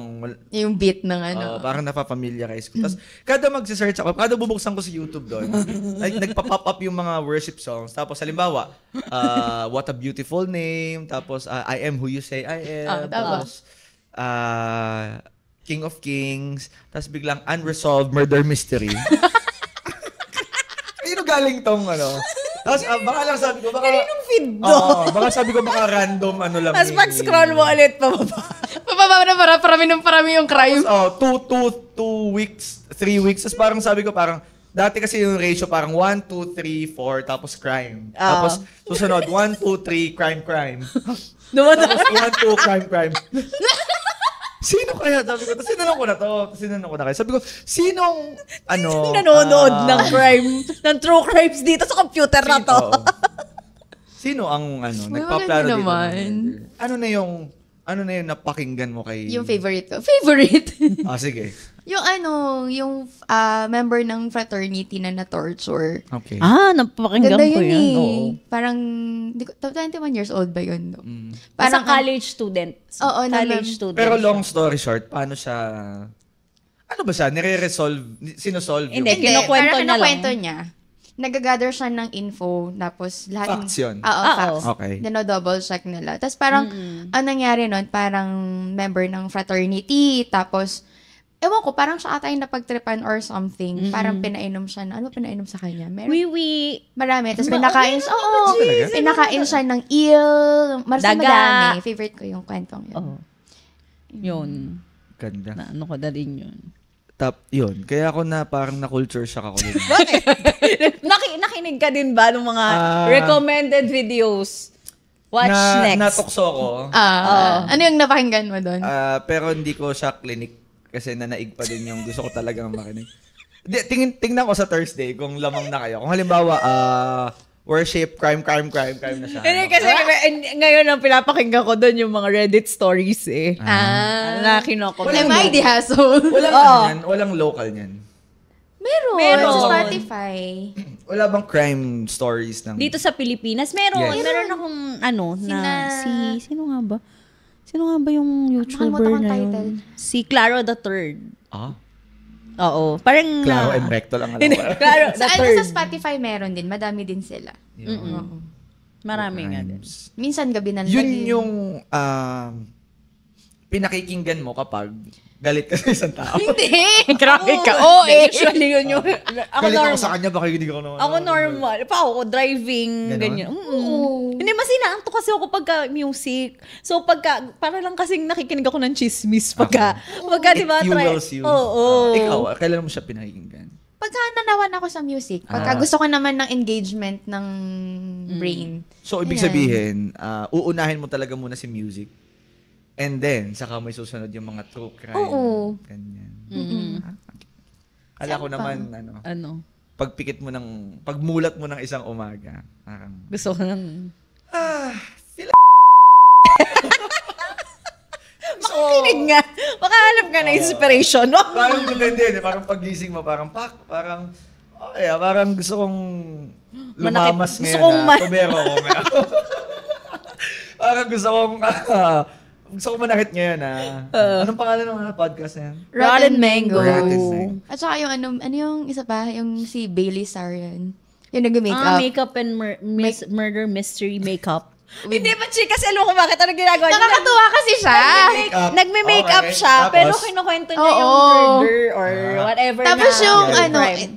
Yung beat ng parang napapamiliarize ko. Tapos, kada magsisearch ako, kada bubuksan ko sa YouTube doon, nagpa-pop up yung mga worship songs. Tapos, halimbawa, What a Beautiful Name. Tapos, I Am Who You Say I Am. Tapos, King of Kings. Tapos, biglang Unresolved Murder Mystery. Sino galing tong Tapos, baka lang sabi ko, baka... Kaninong feed do? baka sabi ko, baka random lang. Tapos pag-scroll mo ulit, pababa. Pababa na parami yung crime. 2 weeks, 3 weeks. Tapos parang sabi ko, dati kasi yung ratio parang 1, 2, 3, 4, tapos crime. Tapos susunod, 1, 2, 3, crime. Tapos 1, 2, crime. Sino kaya? Sabi ko, tapos sinanong ko na to. Sabi ko, sinong, nanonood ng crime, ng true crimes dito sa computer na to. Sino ang, maganda nagpaplano dito? naman. Ano na yung napakinggan mo kay... Yung favorite ko. Favorite? Sige. Yung member ng fraternity na na-torture. Okay. Napapakinggan Ganda ko yun yan. eh. Oo. Parang, 21 years old ba yun? No? Parang Parang, college student. Oo, college naman. student. Pero siya. long story short, paano siya... Ano ba siya? Nire-resolve? Sinosolve yung... Hindi, kinukwento parang niya lang. kinukwento niya. Nag-gather siya ng info, tapos lahat... Facts yun. Oo, facts. Okay. Dino-double check nila. Tapos parang, ang nangyari nun, parang member ng fraternity, tapos, ewan ko, parang siya ata yung napagtripan or something. Parang pinainom siya na, ano ba pinainom sa kanya? Meron, marami. Tapos pinakain siya, pinakain siya ng eel. Daga. Madami. Favorite ko yung kwentong yun. Oo. Yun. Ganda. Na, ano ko na rin yun. Yun. Kaya ako na parang na-culture shock ako din. Nakinig ka din ba ng mga recommended videos? Watch next. Natukso ako. Ano yung napakinggan mo doon? Pero hindi ko siya clinic kasi nanaig pa din yung gusto ko talagang makinig. Tingnan ko sa Thursday kung lamang na kayo. Kung halimbawa, worship, crime na siya. Hindi kasi ngayon ang pinapakinggan ko doon yung mga Reddit stories eh. Na kinoko. Am I the hassle? Walang local niyan. Meron. Sa Spotify. Wala bang crime stories ng... Dito sa Pilipinas, meron. Yes. Meron akong sino nga ba? Sino nga ba yung YouTuber Nakalimutan ko ang na title. yun? Si Claro the Third. Oo. Parang... Claro and Recto lang alam Hindi, ko. Claro the Third. Sa Spotify meron din. Madami din sila. Marami nga din. Minsan gabi na Yun yung pinakikinggan mo kapag galit ka sa isang tao. Hindi! Grabe ka. Oo eh. Usually yun yung... Galit ako sa kanya, baka hindi ko naman. Ako normal. Pa ako, driving, Ganon? ganyan. Hindi, mas inaanto kasi ako pagka music. So, para lang kasing nakikinig ako ng chismis pagka di ba? It fuels you. Oo. Ikaw, kailan mo siya pinakikinggan? Pagka nanawan ako sa music, pagka gusto ko naman ng engagement ng brain. So, ibig sabihin, uunahin mo talaga muna si music. And then, saka may susunod yung mga true crime. Oo. Ganyan. Kala ko naman, pagpikit mo pagmulat mo ng isang umaga, parang, Gusto ko ng... Makikinig nga. Makahanap ka ng inspiration, no? parang depende, parang pagising mo, parang gusto kong lumamas Gusto ngayon kong tubero ko ngayon. Parang gusto ko manakit ngayon anong pangalan ng podcast na yan? Rotten Mango. Rotten Mango. At saka yung ano yung isa pa, yung si Bailey Sarian. Yung nag-makeup. Makeup and murder mystery makeup. Hindi ba, Chi? Kasi alam ko bakit ano ginagawa niya. Nakakatuwa kasi siya. Nagme-makeup Okay. siya, Tapos? pero kinukwento niya yung Oo. murder or whatever Tapos na yung crime.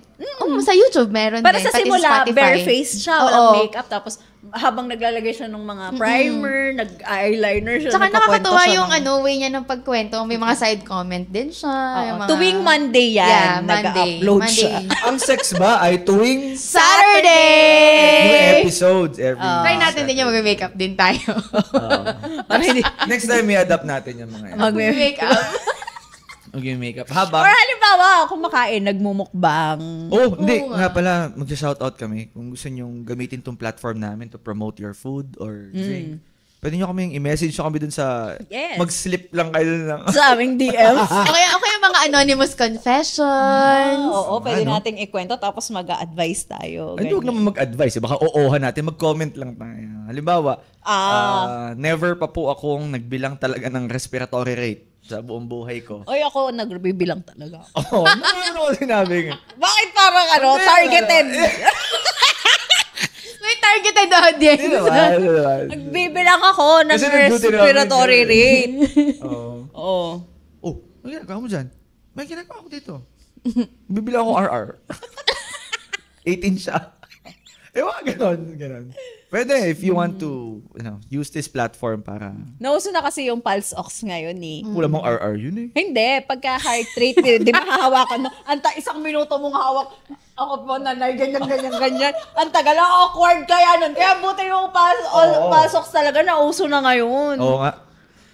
sa YouTube meron Para din. sa pati simula, Spotify. bare-faced siya, Oo. walang makeup. Tapos habang naglalagay siya ng mga primer, nag-eyeliner siya, Tsaka nagkakwento nakakatuwa siya yung ng- way niya ng pagkwento. May mga side comment din siya. Yung mga- Tuwing Monday yan, Yeah, nag-upload siya. Ang sex ba ay tuwing Saturday! new episodes every Try natin din yung mag-makeup din tayo. Para hindi, Next time, i-adapt natin yung mga yan. Mag-makeup. Mag-makeup. or Habang... halimbawa, kumakain, nagmumukbang. Hindi. Nga pala, mag-shoutout kami. Kung gusto nyong gamitin tong platform namin to promote your food or drink, pwede nyo kaming i-message nyo kami dun sa... Yes. Mag-slip lang kayo lang. Sa aming DMs. Okay yung mga anonymous confessions. Oo, pwede nating ikwento tapos mag-a-advise tayo. Ay, huwag naman mag-advise. Baka oohan natin. Mag-comment lang tayo. Halimbawa, never pa po akong nagbilang talaga ng respiratory rate sa buong buhay ko. Oy, ako nagbibilang talaga. Oo, ano ko sinabing? Bakit parang targeted? May targeted audience. Hindi naman. Nagbibilang ako ng Kasi nag-duty na respiratory kami. rate. Oo. Oo. Ano ginagawa mo dyan? May ginagawa ako dito. Bibilang ako RR. 18 siya. Ganon. Pwede, if you want to, use this platform para... Nauso na kasi yung pulse ox ngayon eh. Wala mong RR yun eh. Hindi, pagka heart rate, di ba hahawakan mo? Isang minuto mong hawak. Ako po, nanay, ganyan. Ang tagal, awkward kaya nun. Kaya buti yung pulse ox talaga, nauso na ngayon. Oo nga.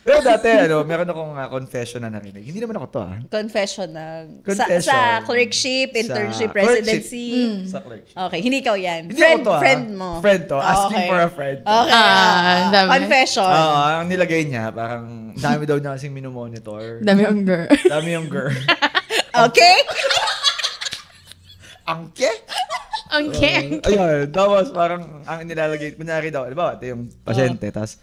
Pero dati, meron akong confession na narinig. Hindi naman ako to, Confession ng... Confession. Sa clerkship, internship, Sa residency. Sa clerkship. Okay, hindi ikaw yan. Hindi ako to, Friend mo. Friend to. Asking Okay. for a friend. Okay. dami. Confession. Ang nilagay niya, parang dami daw niya kasing minomonitor. Dami yung girl. Dami yung girl. Okay? Angke? Okay. Ayun, tapos parang ang nilalagay, kunyari daw, di ba, ito yung pasyente, tapos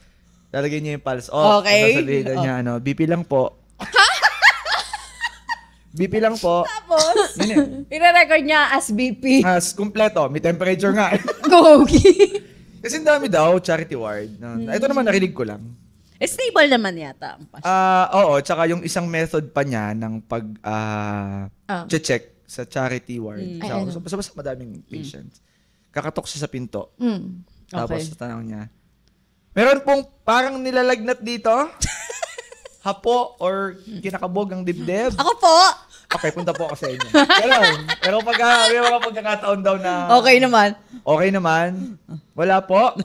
lalagay niya yung pulse off. Okay. Tapos sabihin na niya, BP lang po. BP lang po. Tapos, Yun eh. ire-record niya as BP. As kumpleto, may temperature nga. Gogi. Kasi ang dami daw, charity ward. Ito naman, narinig ko lang. Stable naman yata ang passion. Oo, tsaka yung isang method pa niya ng check sa charity ward. So, basta madaming patients. Kakatok siya sa pinto. Tapos tanong niya, meron pong parang nilalagnat dito? Hapo or kinakabog ang dibdib? Ako po! Okay, punta po ako sa inyo. Ganun. Pero may mga pagkakataon daw na Okay naman. okay naman, wala po.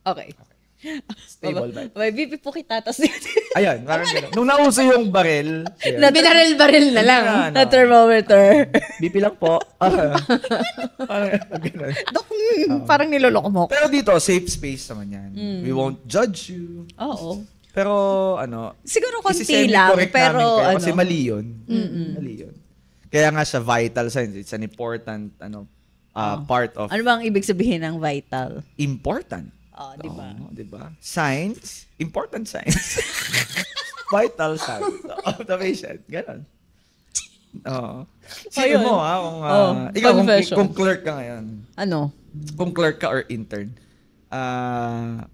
Okay. Stable ba? May BP po kita. Tapos, Ayun, parang gano'n. Nung nauso yung baril, Na binaril-baril na lang. na thermometer. BP lang po. Ganun. Dok, parang niloloko mo. Pero dito, safe space naman yan. We won't judge you. Oo. Pero, Siguro konti isi-semi-correct lang, pero namin kayo ano. kasi mali yun. Mali yun. Kaya nga siya vital signs. It's an important, part of Ano bang ibig sabihin ng vital? important. Di ba? Di ba? Signs, important signs. Vital signs of the patient. Ganon. Oo. Sino Ayun. mo, ikaw, confession. kung clerk ka ngayon, Ano? kung clerk ka or intern,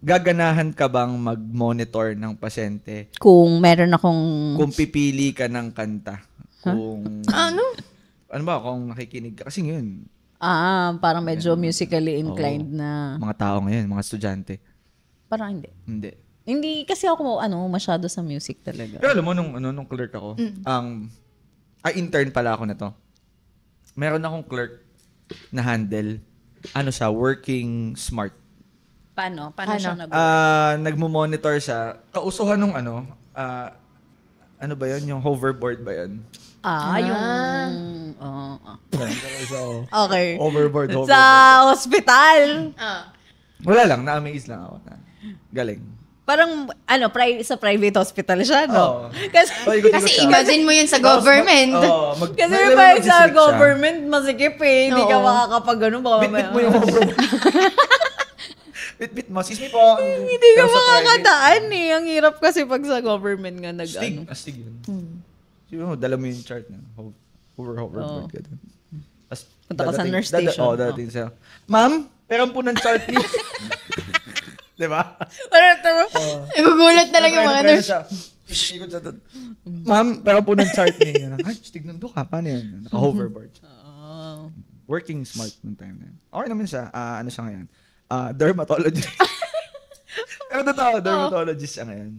gaganahan ka bang mag-monitor ng pasyente Kung meron akong... kung pipili ka ng kanta? Kung, Ano? ano ba, kung nakikinig ka? Kasi ngayon, parang medyo musically inclined na... mga tao ngayon, mga estudyante, Parang hindi. hindi. Hindi kasi ako masyado sa music talaga. Pero alam mo, nung clerk ako, intern pala ako na to. Meron akong clerk na handle, siya, working smart. Paano? Paano siya nag- Nagmo-monitor siya. Kausuhan nung ano ba yun? Yung hoverboard ba yun? yung... Okay. Hoverboard. Sa hospital. Wala lang, na-amaze lang ako. Galing. Parang, sa private hospital siya, no? Oo. Kasi, Kasi imagine mo yun sa government. kasi pa sa government, masikip eh. Hindi ka Oo. makakapag baka Bit-bit mo yung hoverboard. Bit-bit mo. Excuse me po. Hindi ka makakadaan eh. Ang hirap kasi pag sa government nga Astig yun. Siguro, dala mo yung chart na. Hoverboard ka dun. Punta ka sa nurse station. Dadating siya. Ma'am, peram po ng chart niyo. Diba? Igugulat na lang yung mga nurse. Ikot siya doon. Ma'am, peram po ng chart niyo. Ay, tignan doon ka. Paano yan? Naka-hoverboard siya. Working smart nung time na yun. Okay naman siya. Ano siya ngayon? Dermatologist. Pero totoo, dermatologist siya ngayon.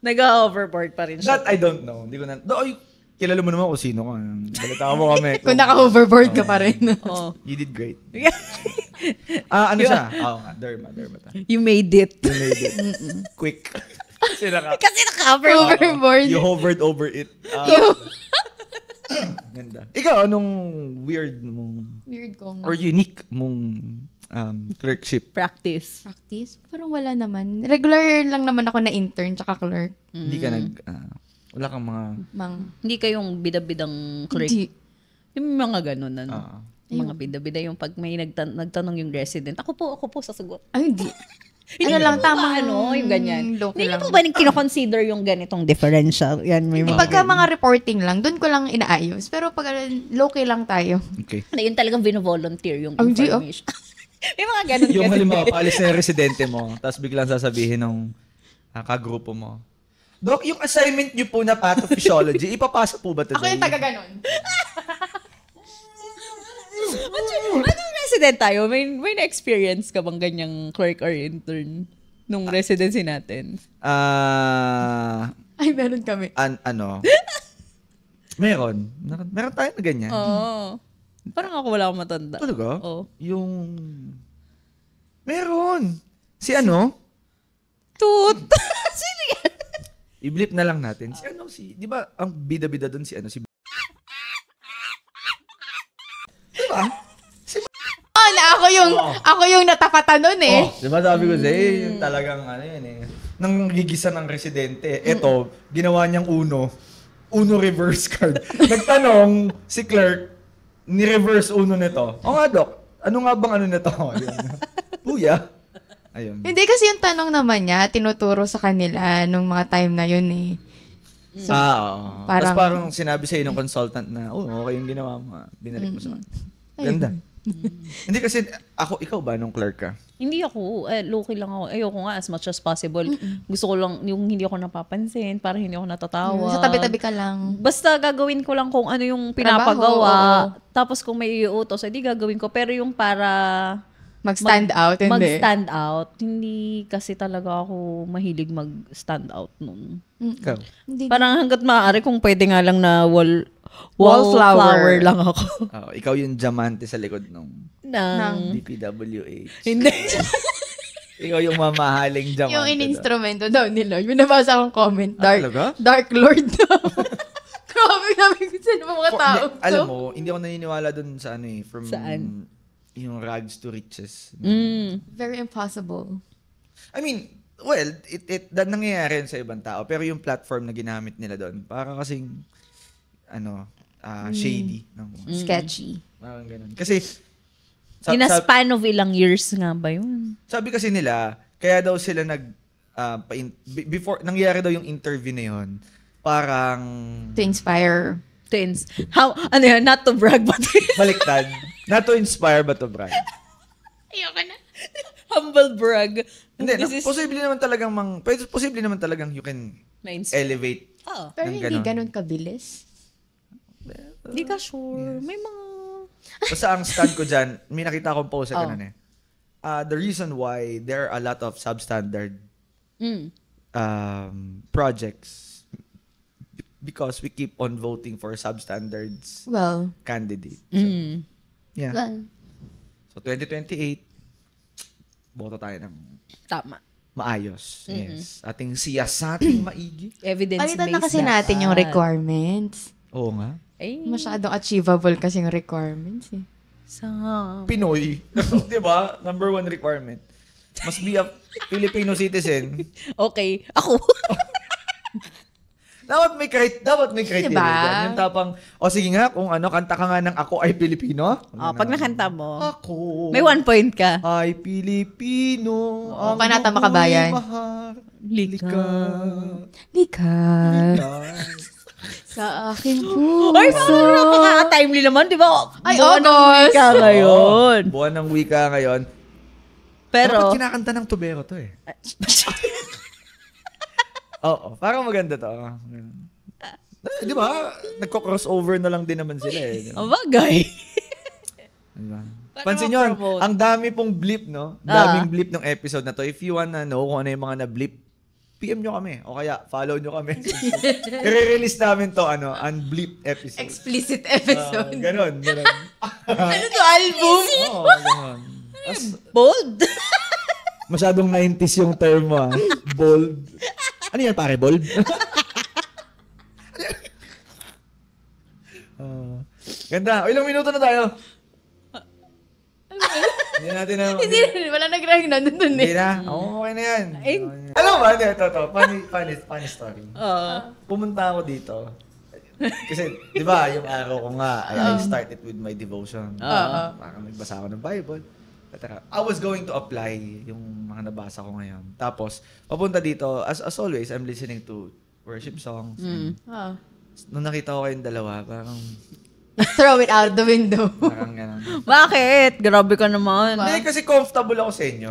Nag-hoverboard pa rin siya. That I don't know. Hindi ko na... Kilala mo naman kung sino ka. Balita mo kami. Kung naka-hoverboard ka pa rin. You did great. Ano siya? Oo nga, derma. You made it. You made it. Quick. Kasi Kasi naka-hoverboard. you hovered over it. Ganda. Ikaw, anong weird mong... Weird ko. Or unique mong clerkship? Practice. Parang wala naman. Regular lang naman ako na intern tsaka clerk. Hindi ka wala kang mga... Hindi kayong bida-bidang clerk. Hindi. Yung mga ganun, mga bida-bida yung pag may nagtanong yung resident. Ako po sasagot. Ay, hindi. Lang, tama. Yung ganyan. Local Hindi lang. po ba kinoconsider yung ganitong differential? Yan, may mga Pagka mga reporting lang, doon ko lang inaayos. Pero pag local lang tayo. Okay. Yun talagang vino-volunteer yung Hindi, information. May mga ganun Yung kasi. halimbawa, paalis na yung residente mo, tapos biglang sasabihin ng kagrupo mo, Doc, yung assignment niyo po na pathophysiology, ipapasa po ba today? Ako yung taga-ganon. Anong resident tayo? May na-experience ka bang ganyang clerk or intern nung residency natin? Ay, meron kami. Meron. Meron tayo na ganyan. Oo. Parang ako wala akong matanda. Talaga? Oo. Yung... Meron. Si ano? Toot! Sino yan? I-blip na lang natin. Di ba, ang bida-bida doon si si diba? Ako yung natapatan nun eh. Di ba sabi ko sa'yo, yung talagang yun eh. Nang gigisa ng residente. Eto, ginawa niyang uno. Uno reverse card. Nagtanong si clerk, ni-reverse Uno nito. O nga, Doc, ano nga bang ano nito? Puya. Ayun. Hindi kasi yung tanong naman niya, tinuturo sa kanila nung mga time na yun eh. So, oo. Tapos parang sinabi sa'yo ng consultant na, okay yung ginawa mo. Binalik mo sa akin. Ganda. Hindi kasi, ikaw ba nung clerk ka? Hindi ako. Low-key lang ako. Ayoko nga as much as possible. Gusto ko lang yung hindi ako napapansin, para hindi ako natatawa. Sa tabi-tabi ka lang. Basta gagawin ko lang kung ano yung pinapagawa. Tapos kung may iuutos, edi gagawin ko. Pero yung para Mag-stand out, hindi. mag-stand out. Hindi kasi talaga ako mahilig mag-stand out nun. Ikaw? Hindi. Parang hanggat maaari kung pwede nga lang na wallflower lang ako. Ikaw yung diamante sa likod nung DPWH. Hindi. Ikaw yung mamahaling diamante. Yung in-instrumento daw nila. Yung nabasa akong comment. Talaga? Dark Lord daw. Grabe namin kung saan mga tao. Alam mo, hindi ako naniniwala dun sa from Saan? yung rags to riches. Very impossible. I mean, well, that nangyayari yun sa ibang tao. Pero yung platform na ginamit nila doon, para kasing, shady. Sketchy. Parang ganun. Kasi, In a span of ilang years nga ba yun? sabi kasi nila, kaya daw sila before, nangyayari daw yung interview na yun, parang, To inspire. Ano yan? Not to brag, but baliktad. Not to inspire, but to brag. Ayoko na. humble brag. Hindi, posible naman talagang you can elevate. Pero ng hindi ganun. ganun kabilis. Hindi ka sure. May mga... Basta ang stand ko dyan, may nakita akong post sa ganun eh. The reason why there are a lot of substandard projects because we keep on voting for substandards candidate. So, yeah. Well. So 2028, boto tayo ng Tama. maayos. Yes. Ating siyasating maigi. Evidence-based. Palitan na kasi natin yung requirements. Oo nga. Ay, Masyadong achievable kasi yung requirements eh. sa... Pinoy. Di ba? Number 1 requirement. Must be a Filipino citizen. Okay. Ako. Dapat may criteria. Diba? Dyan. Yung tapang, sige nga, kung kanta ka nga ng Ako Ay Pilipino. Pag nakanta mo, Ako. may 1 point ka. Ay Pilipino. Ang Panata Makabayan. Lika. Sa aking puso. Ay, napaka-timely naman, di ba? Ay, Buwan ng August. wika ngayon. Buwan ng wika ngayon. Pero, Dapat kinakanta ng tubero to eh. Oo, parang maganda to. Di ba? Nagko-crossover na lang din naman sila eh. ang bagay. Diba? Para Pansin nyo, ma-promote. ang dami pong blip, no? Daming blip ng episode na to. If you wanna know kung ano yung mga na-blip, PM nyo kami. O kaya, follow nyo kami. I-release namin to, unblip episode. Explicit episode. Ganon. Ano to, album? Oo, ganon. Bold. Masyadong 90s yung term mo, bold. Ano yan, pare? Bold? Ganda. O, ilang minuto na tayo? Hindi natin na... Hindi, wala nag-rang na dun Hindi eh. na. Okay na yan. Alam mo ba? Ito. Funny story. Pumunta ako dito. Kasi, di ba, yung araw ko nga, I started with my devotion. Parang nagbasa ako ng Bible. I was going to apply yung mga nabasa ko ngayon. Tapos, papunta dito, as always, I'm listening to worship songs. Nung nakita ko kayong dalawa, parang Throw it out the window. parang gano'n. Bakit? Grabe ka naman. Hindi, kasi comfortable ako sa inyo.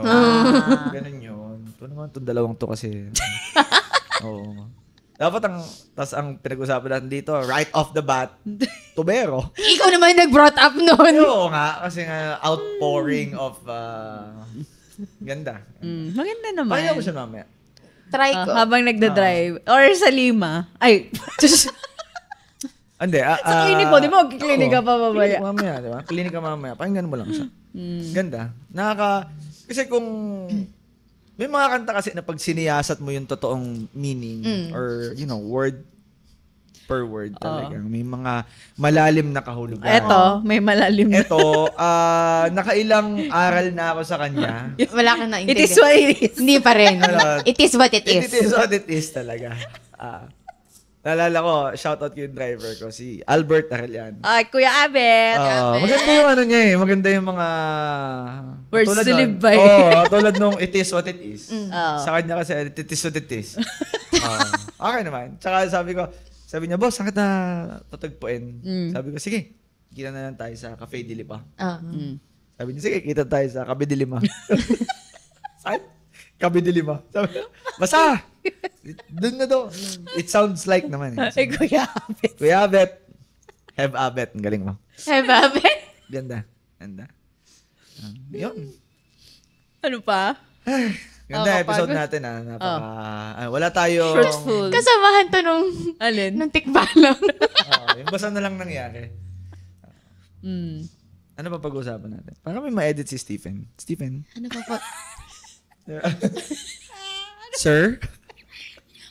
Ganun yun. Ito naman, itong dalawang to kasi. Oo. Dapat ang pinag-usapan natin dito, right off the bat, tubero. Ikaw naman nag-brought up noon. Oo nga, kasi nga, outpouring of ganda. Maganda naman. Pakita mo siya mamaya. Try ko. Habang nagda-drive. Or sa Lima. Ay. Hindi. Sa clinic mo, di ba? Clinic ka pa mamaya. Clinic mamaya, di ba? Clinic ka mamaya. Pakinggan mo lang siya. Ganda. Kasi kung may mga kanta kasi na pag siniyasat mo yung totoong meaning or, word per word talaga. May mga malalim na kahulugan. Eto, may malalim na. Ito, nakailang aral na ako sa kanya. Wala kang It naintindihan. is what it is. Hindi pa rin. It is what it is. It is what it is talaga. Naalala ko, shoutout ko yung driver ko, si Albert Arellano. Ay, Kuya Abet. Maganda yung ano niya eh. Maganda yung mga... Words tulad to nun. live by. Tulad nung it is what it is. Sa kanya kasi, it is what it is. Okay naman. Tsaka sabi niya, boss, saan kita tatagpuin? Sabi ko, sige, kita na lang tayo sa Cafe de Lima. Sabi niya, sige, kita tayo sa Cafe de Lima. Saan? Cafe de Lima. Sabi niya, basta! Doon na daw. It sounds like naman eh. Ay, Kuya Abet. Kuya Abet. Have Abet. Ang galing mo. Hey, babe. Ganda. Yun. Ano pa? Ganda episode natin wala tayong... Fruitful. Kasamahan to Alin? nung tikbalong. Yung basta na lang nangyari. Ano pa pag-uusapan natin? Parang may ma-edit si Stephen. Stephen? Ano pa po? Sir?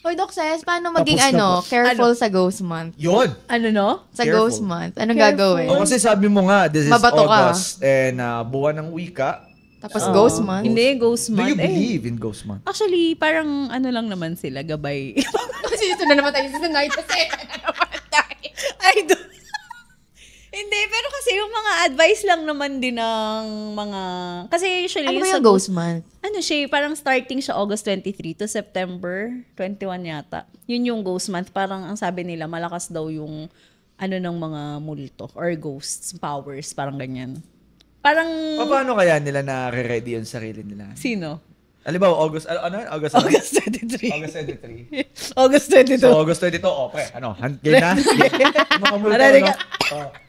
Hoy, Doc Ses, paano maging Tapos. careful sa Ghost Month? Yun! Ano no? Sa Careful. Ghost Month. Anong gagawin? Kasi sabi mo nga, this is Mabato ka. August and buwan ng wika. Tapos Ghost Month? Hindi, Ghost Do Month. you believe in Ghost Month? Actually, parang ano lang naman sila, gabay. Kasi ito na naman tayo sa night kasi. I don't... Hindi, pero kasi yung mga advice lang naman din ng mga... Kasi usually... Ano ba sa yung Ghost Month? Ano siya, parang starting siya August 23 to September 21 yata. Yun yung Ghost Month. Parang ang sabi nila, malakas daw yung ano ng mga multo or ghosts, powers, parang ganyan. Parang... Paano kaya nila na-ready yung sarili nila? Sino? Halimbawa, August 23. August 23. August 23. August 22. So, August 22, pre. Game na? Mga multo, Ready no?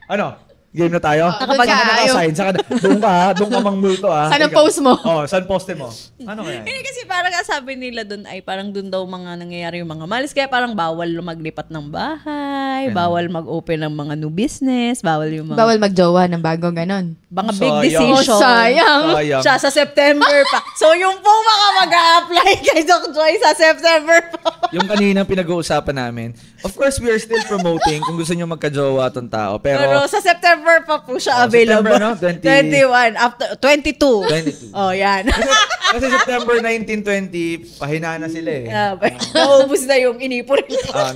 Ano? Game na tayo? Nakapag- Naka-sign. Doon ka mang multo, Saan ang post mo? Saan poste mo? Ano kaya? Hindi kasi parang sabi nila doon ay parang doon daw mga nangyayari yung mga malis. Kaya parang bawal maglipat ng bahay, bawal mag-open ng mga new business, bawal yung mga... Bawal magjowa ng bago ganon. Mga big Sayang. decision. Sayang. Siya sa September pa. So yung po mga mag-a-apply kay Doc Joy sa September pa. Yung kanina pinag-uusapan namin, of course, we are still promoting kung gusto nyo magka-jowa tong tao. Pero sa September pa po siya available. September, no? 21. After, 22. 22. Oh, yan. Kasi September 19, 20, pahina na sila eh. Naubos na yung inipon.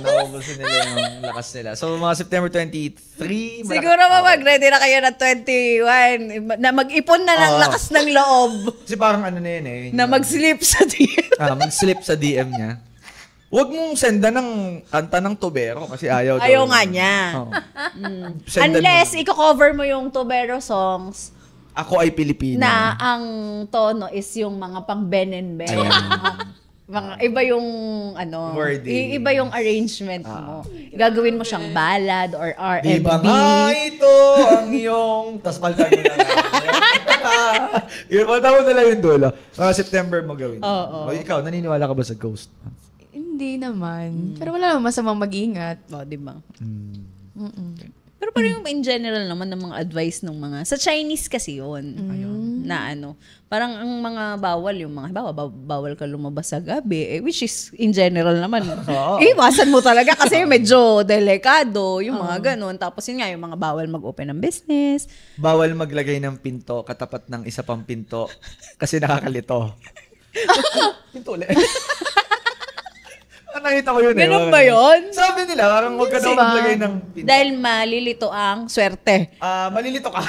Naubos na nila yung lakas nila. So, mga September 23, Siguro mag-ready na kayo na 21. Na mag-ipon na ng lakas ng loob. Kasi parang ano na yun eh. Na mag-slip sa DM. Mag-slip sa DM niya. Huwag mong senda ng kanta ng tubero kasi ayaw daw. Ayaw nga niya. Sendan Unless mo. i-cover mo yung tubero songs Ako ay Pilipino. na ang tono is yung mga pang Ben and Ben. Mga, iba yung ano, Wording. iba yung arrangement mo. Gagawin mo siyang ballad or R&B. Di ba nga ito ang iyong... Tapos paltan mo na lang. Paltan mo na lang yung dulo. Mga September mo gawin. O ikaw, naniniwala ka ba sa ghost? Hindi naman. Pero wala naman masamang mag-ingat. O, di ba? Pero parang in general naman ng mga advice ng mga... Sa Chinese kasi yun. Na ano. Parang ang mga bawal, yung mga... Bawal ka lumabas sa gabi. Which is, in general naman. Iwasan mo talaga kasi medyo delikado. Yung mga ganun. Tapos yun nga, yung mga bawal mag-open ng business. Bawal maglagay ng pinto katapat ng isa pang pinto kasi nakakalito. Pinto ulit. Nakita ko yun eh. Ganun ba yun? Sabi nila, parang huwag ka daw maglagay ng pinto. Dahil malilito ang swerte. Malilito ka.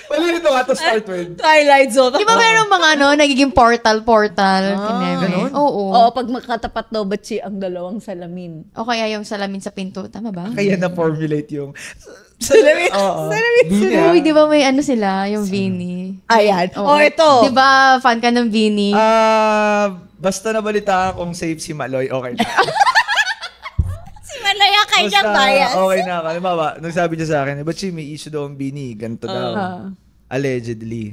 Malilito ka to start with. Twilight Zone. Di ba meron mga nagiging portal? Ganun? Oo. Oo, pag makatapat daw batsi ang dalawang salamin. O kaya yung salamin sa pinto. Tama ba? Kaya na-formulate yung... Salamin. Bini, Uy, di ba may sila, yung Vini? Ayan. Oo. Ito. Di ba fan ka ng Vini? Basta nabalitaan kung safe si Maloy, okay na. Si Malaya kay Basta, bias. okay na. Halimbawa, nung sabi niya sa akin, ba't may issue daw ang Bini? Ganito daw. Allegedly.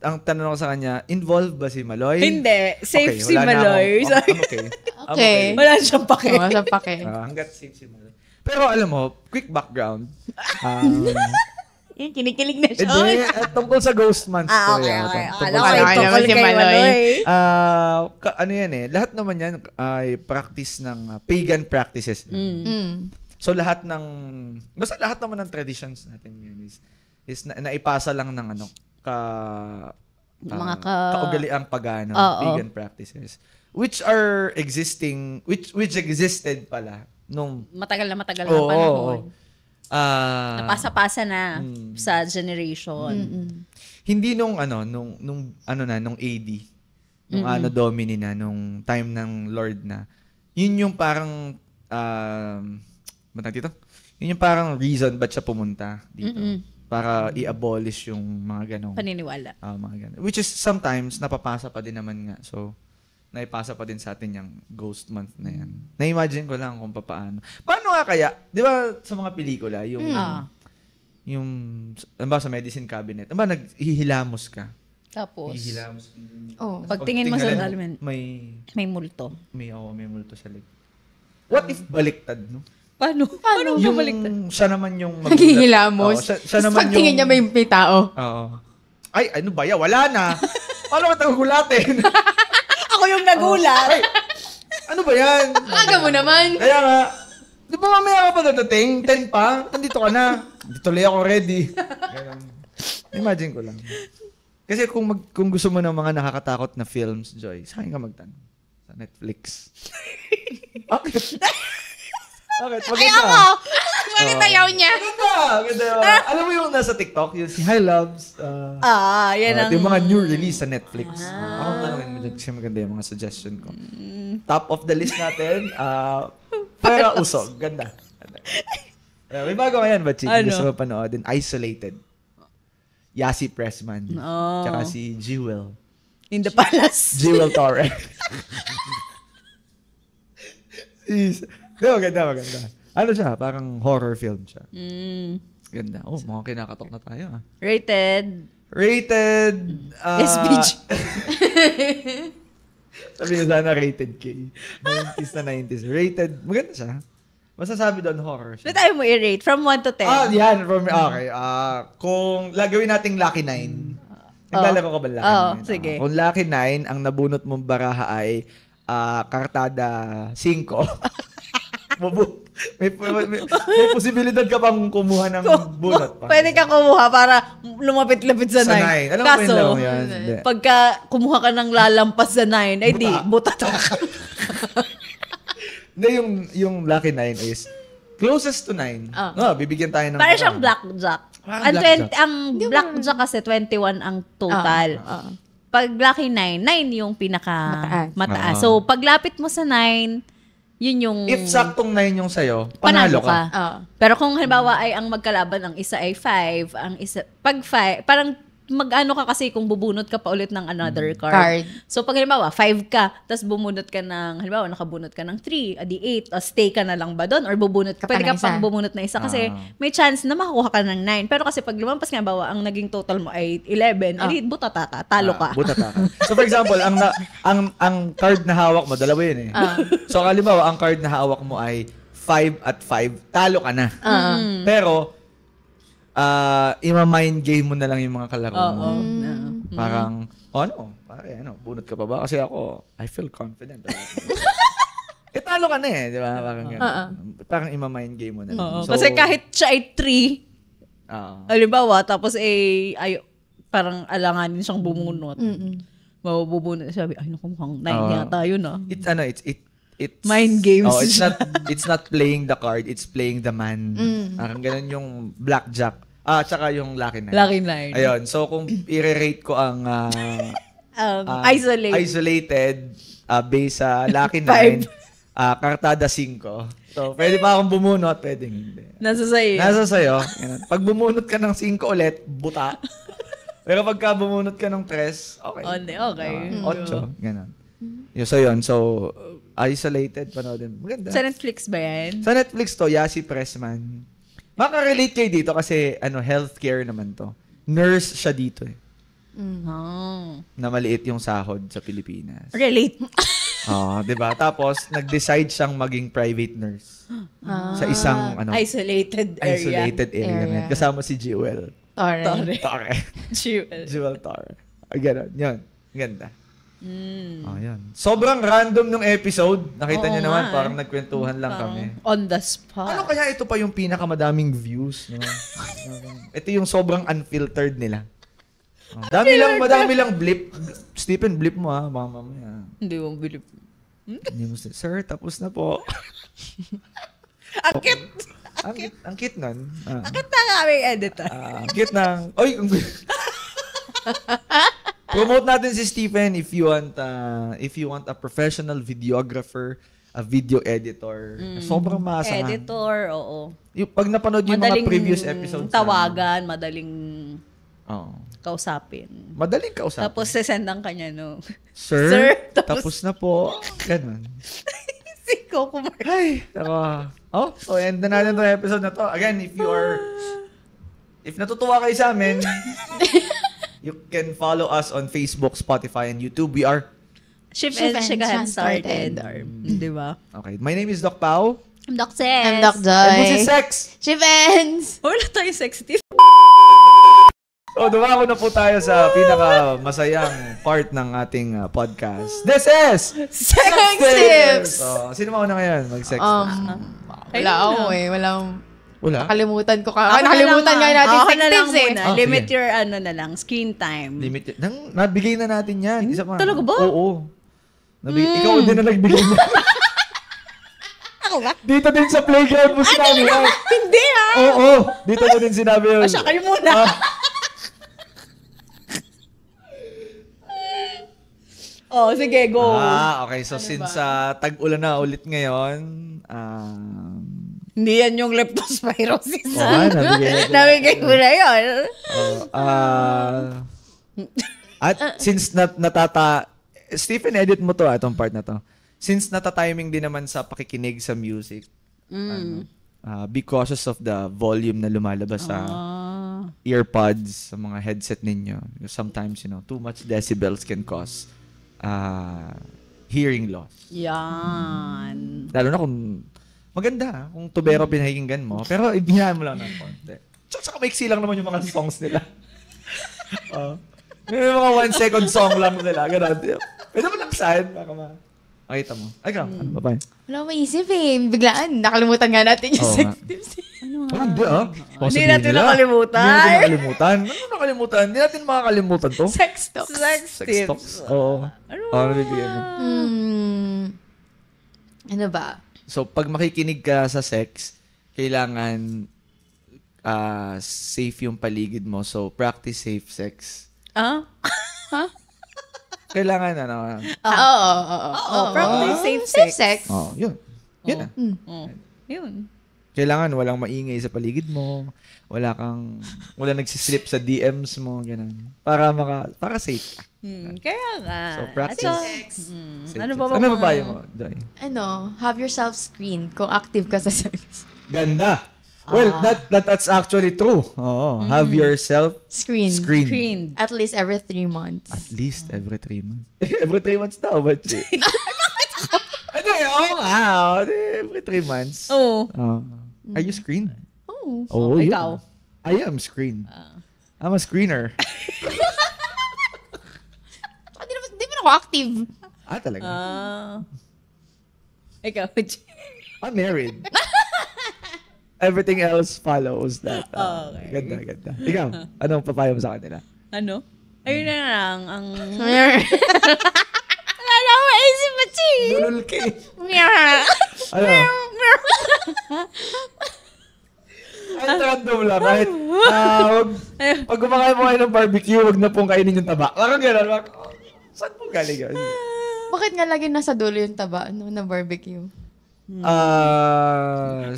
Ang tanong ko sa kanya, involved ba si Maloy? Hindi. Safe Okay, si wala na Maloy. ako. I'm okay. I'm Okay. Wala siyang pake. Oo, sa pake. Hanggat safe si Maloy. Pero alam mo, quick background. Kinikilig na siya. Hindi, tungkol sa Ghost Month. Okay. Tungkol Alam ko sa- tungkol si kay Maloy. Maloy. ano yan eh, lahat naman yan ay practice ng pagan practices. So lahat ng, basta lahat naman ng traditions natin yun is naipasa lang ng mga Mga kaugaliang pagano, Oo. pagan practices. which are existing, which existed pala nung Matagal na panahon. Napasa-pasa na Hmm. sa generation. Hindi nung AD. Nung Anno Domini na, nung time ng Lord na. Yun yung parang dito? Yun yung parang reason ba't siya pumunta dito. Para i-abolish yung mga ganong Paniniwala. mga ganon. Which is sometimes napapasa pa din naman nga. So naipasa pa din sa atin yung ghost month na yan. Na-imagine ko lang kung paano. Paano nga kaya, di ba sa mga pelikula, yung sa medicine cabinet, naghihilamos ka. Tapos, Hihilamos. pagtingin mo sa alamin, may multo. may multo sa leg. What if baliktad, no? Paano Yung baliktad? siya naman yung Naghihilamos. Siya naman Pagtingin niya may tao. Oo. Ay, ano ba yan? Wala na. Paano ka tagugulatin? Ako yung nagulat. Ay, ano ba yan? Aga mo naman. Kaya nga, di ba mamaya ka pa dadating? 10 pa? Nandito ka na. Dito tuloy ako ready. Ganun. Imagine ko lang. Kasi kung gusto mo ng mga nakakatakot na films, Joy, sa akin ka magtanong. Sa Netflix. Bakit? Bakit? Maganda. Bakit ayaw niya? Maganda. Alam mo yung nasa TikTok, yung si Hi Loves. Yan ang... Yung mga new release sa Netflix. Ako tanongin mo, kasi maganda yung mga suggestion ko. Top of the list natin, Pera Usog. Ganda. May bago ngayon, Bachi. Gusto mo panoodin. Isolated. Yasi Pressman. Tsaka si Jewel. In the Palace. Jewel Torre. Maganda. Ano siya? Parang horror film siya. Ganda. Oh, mga kinakatok na tayo. Rated. SPG. Sabi nyo sana rated K. 90s na 90s. Rated. Maganda siya. Masasabi doon horror siya. Ba't ayaw mo i-rate? From 1 to 10? Yan. Okay. Kung gawin nating Lucky 9. Naglalaro ka ba Lucky 9? Sige. Kung Lucky 9, ang nabunot mong baraha ay Kartada 5. may posibilidad ka pang kumuha ng bunot pa. Pwede ka kumuha para lumapit-lapit sa 9. Alam mo Kaso, yun yan. pagka kumuha ka ng lalampas sa 9, ay di, buta to. Hindi, yung Lucky 9 is closest to 9. Bibigyan tayo ng... Para siyang blackjack. Ang blackjack kasi 21 ang total. Pag Lucky 9, 9 yung pinaka-mataas. So, paglapit mo sa 9, yun yung... If saktong 9 yung sa'yo, panalo ka. Pero kung halimbawa ay ang magkalaban, ang isa ay 5, ang isa... Pag 5, parang mag-ano ka kasi kung bubunot ka pa ulit ng another card. So pag halimbawa, 5 ka, tapos bumunot ka ng, halimbawa, nakabunot ka ng 3, adi 8, o stay ka na lang ba doon? Or bubunot ka, pwede ka pang bumunot na isa kasi may chance na makakuha ka ng 9. Pero kasi pag lumampas nga, halimbawa, ang naging total mo ay 11, edi butata ka, talo ka. Butata ka. So for example, ang card na hawak mo, dalawa yun eh. So halimbawa, ang card na hawak mo ay 5 at 5, talo ka na. Pero, ima-mind game mo na lang yung mga kalaro mo. Parang, bunot ka pa ba? Kasi ako, I feel confident. Talo ka na eh, di ba? Parang ima-mind game mo na lang. So, kasi kahit siya ay 3, halimbawa, tapos parang alanganin siyang bumunot. Mabubunot. Sabi, ay naku, mukhang 9 yata yun It's mind games. It's not playing the card, it's playing the man. Parang ganun yung blackjack. Tsaka yung Lucky 9. Lucky 9. Ayun. So, kung i-rate ko ang isolated based sa Lucky 9, Kartada 5. So, pwede pa akong bumunot, pwede hindi. Nasa sa'yo. Nasa sa'yo. Pag bumunot ka ng 5 ulit, buta. Pero pagka bumunot ka ng 3, okay. Okay. 8, ganun. So, yun. So, isolated, panoodin. Maganda. Sa Netflix ba yan? Sa Netflix to, Yasi Pressman. Maka-relate kayo dito kasi healthcare naman to. Nurse siya dito eh. Na maliit yung sahod sa Pilipinas. Relate. 'Di ba? Tapos nag-decide siyang maging private nurse. Sa isang isolated area. Kasama si Jewel. Torre. Jewel Torre. Ganun. Yun. Ganda. Yan. Sobrang random nung episode. Nakita niyo naman, parang nagkwentuhan lang kami. On the spot. Ano kaya ito pa yung pinakamadaming views? No? Ito yung sobrang unfiltered nila. Madami lang blip. Stephen, blip mo ha, mamaya. Hindi mo bilip. Hindi mo sir, tapos na po. Ang cute. Ang cute nun. Ang cute na kami editor. Ang cute ng... Oy! Promote natin si Stephen if you want a professional videographer, a video editor. Sobrang maasahan. Editor, oo. Yung, pag napanood yung mga previous episodes. Tawagan, madaling kausapin. Madaling kausapin. Tapos sesendan ka niya, no? Sir, tapos na po. Ganun. Si Coco Martin. Ay, so end na natin itong episode na to. Again, if natutuwa kayo sa amin, you can follow us on Facebook, Spotify, and YouTube. We are Shift and Shikahan started. Di ba? Okay. My name is Doc Pao. I'm Doc Ses. I'm Doc And Joy. this is Sex. Chivens! Wala tayo sexy. Dumako na po tayo sa pinaka masayang part ng ating podcast. This is Sex Tips! So, sino mauna ngayon mag-sex Wala ako eh. Wala. Nakalimutan ko ka. Ako Nakalimutan nga natin ako sex na lang tips eh. muna. Oh, Limit sige. your screen time. Limit. Nabigay na natin yan. Isa pa. Talaga ba? Oo. Ikaw din na nagbigay niya. Ako ba? Dito din sa playground mo sinabi. Hindi ha! Oo. Dito mo din sinabi yun. Siya kayo muna. Sige, go. Okay. So, since tag-ulan na ulit ngayon, Hindi yan yung leptospirosis. nabigay mo na yun. At since Stephen, edit mo to itong part na to. Since nata-timing din naman sa pakikinig sa music, be cautious of the volume na lumalabas sa earpods, sa mga headset ninyo. Sometimes, too much decibels can cause hearing loss. Yan. Lalo na kung maganda, kung tubero pinahinggan mo, pero ibigyan mo lang ng konti. Tsaka maiksi lang naman yung mga songs nila. May mga 1 second song lang nila. Ganun. Pwede mo lang saan. Makita mo. Ay, ano ba ba? Wala akong maisip eh. Biglaan. Nakalimutan nga natin yung sex tips. Hindi Hindi natin nakalimutan. Ano nakalimutan? Hindi natin makakalimutan to. Sex talks. Sex Sex talks. Oo. Ano bibigyan mo? Ano ba? So, pag makikinig ka sa sex, kailangan safe yung paligid mo. So, practice safe sex. Kailangan, Oo. Practice safe sex. Yun. Yun na. Yun. Kailangan walang maingay sa paligid mo. Wala nagsislip sa DMs mo. Ganun. Para safe. Kaya nga. So, practice. Ano ba mo, Joy? Have yourself screened kung active ka sa sex. Ganda. Well, that's actually true. Oo. Have yourself Screened. screened. At least every 3 months. At least every 3 months. Every 3 months daw, but every 3 months. Oo. Are you screened? Oh. Ikaw. I am screened. I'm a screener. Di ba ako active? Talaga. Ikaw. I'm married. Everything else follows that. Okay. Ganda. Ikaw, anong papayo mo sa kanila? Ano? Ayun na lang. Wala na akong maisip pa, Chi. Lulul ka eh. Ano? Kahit random lang. Kahit, pag kumakain mo kayo ng barbecue, wag na pong kainin yung taba. Parang gano'n. Saan po galing yun? Bakit nga lagi nasa dulo yung taba na barbecue?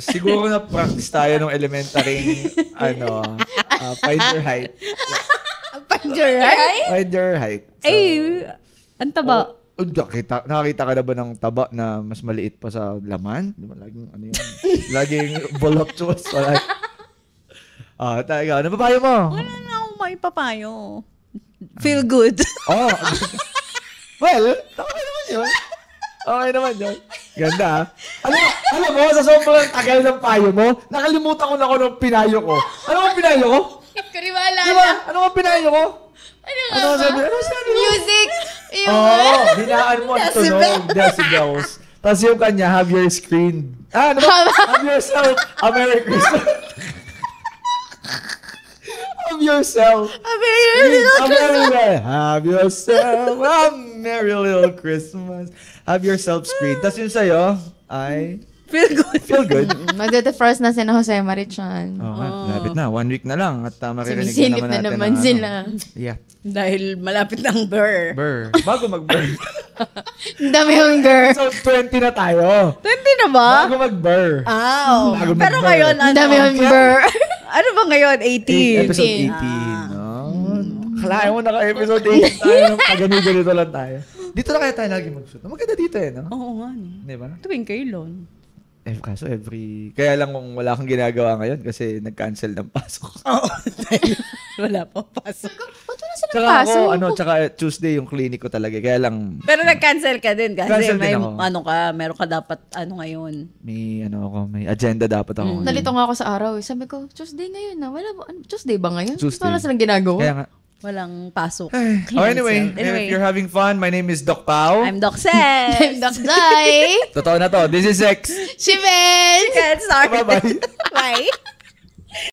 Siguro na practice tayo ng elementary find your height. Find your right? Find your height. So, ang taba. Nakakita ka na ba ng taba na mas maliit pa sa laman? Di ba laging laging voluptuous. Tayo, ano papayo mo? Wala na akong maipapayo. Feel good. Well, okay naman yun. Ganda, Alam mo, sa sobrang tagal ng payo mo, nakalimutan ko na nung pinayo ko. Ano ang pinayo ko? Kariwala Diba? Ano ang pinayo ko? Ano sabi mo? Music! Hinaan mo ang tunog, decibels. Tapos yung kanya, have your screen. Ano ba? Have yourself a Merry Christmas. Have yourself. Have yourself a merry little Christmas. Have yourself screen. Tapos yun sa'yo, ay... Feel good. Feel good. Magde-defrost na si Jose Marichan. Oo nga, lapit na. 1 week na lang. At maririnig Sumisilip na na naman natin. naman sila. Yeah. Dahil malapit ng burr. Burr. Bago mag-burr. Ang dami hunger. So, 20 na tayo. 20 na ba? Bago mag-burr. Ah, Bago pero mag-burr. ngayon, Ang dami hunger. Ano ba ngayon? 18. Episode 18. No? Kalahin mo naka-episode 18 tayo. Ganito lang tayo. Dito na kaya tayo lagi mag-shoot. Maganda dito no? Oo nga. No. Di ba? Tuwing kailan? Kaso kaya lang kung wala kang ginagawa ngayon kasi nag-cancel ng pasok. Oo. Wala pa pasok. Ba't wala silang Tsaka pasok? tsaka Tuesday yung clinic ko talaga. Kaya lang, Pero nag-cancel ka din kasi Cancel din may ako. meron ka dapat ngayon. may agenda dapat ako. Nalito nga ako sa araw. Sabi ko, Tuesday ngayon na. Wala ba? Tuesday ba ngayon? Tuesday. Wala silang ginagawa. Kaya nga. Walang pasok. Oh, anyway, if you're having fun, my name is Doc Pao. I'm Doc Ses. I'm Doc Zai. Totoo na to. This is X. Shiven! Get started. Bye-bye. Bye.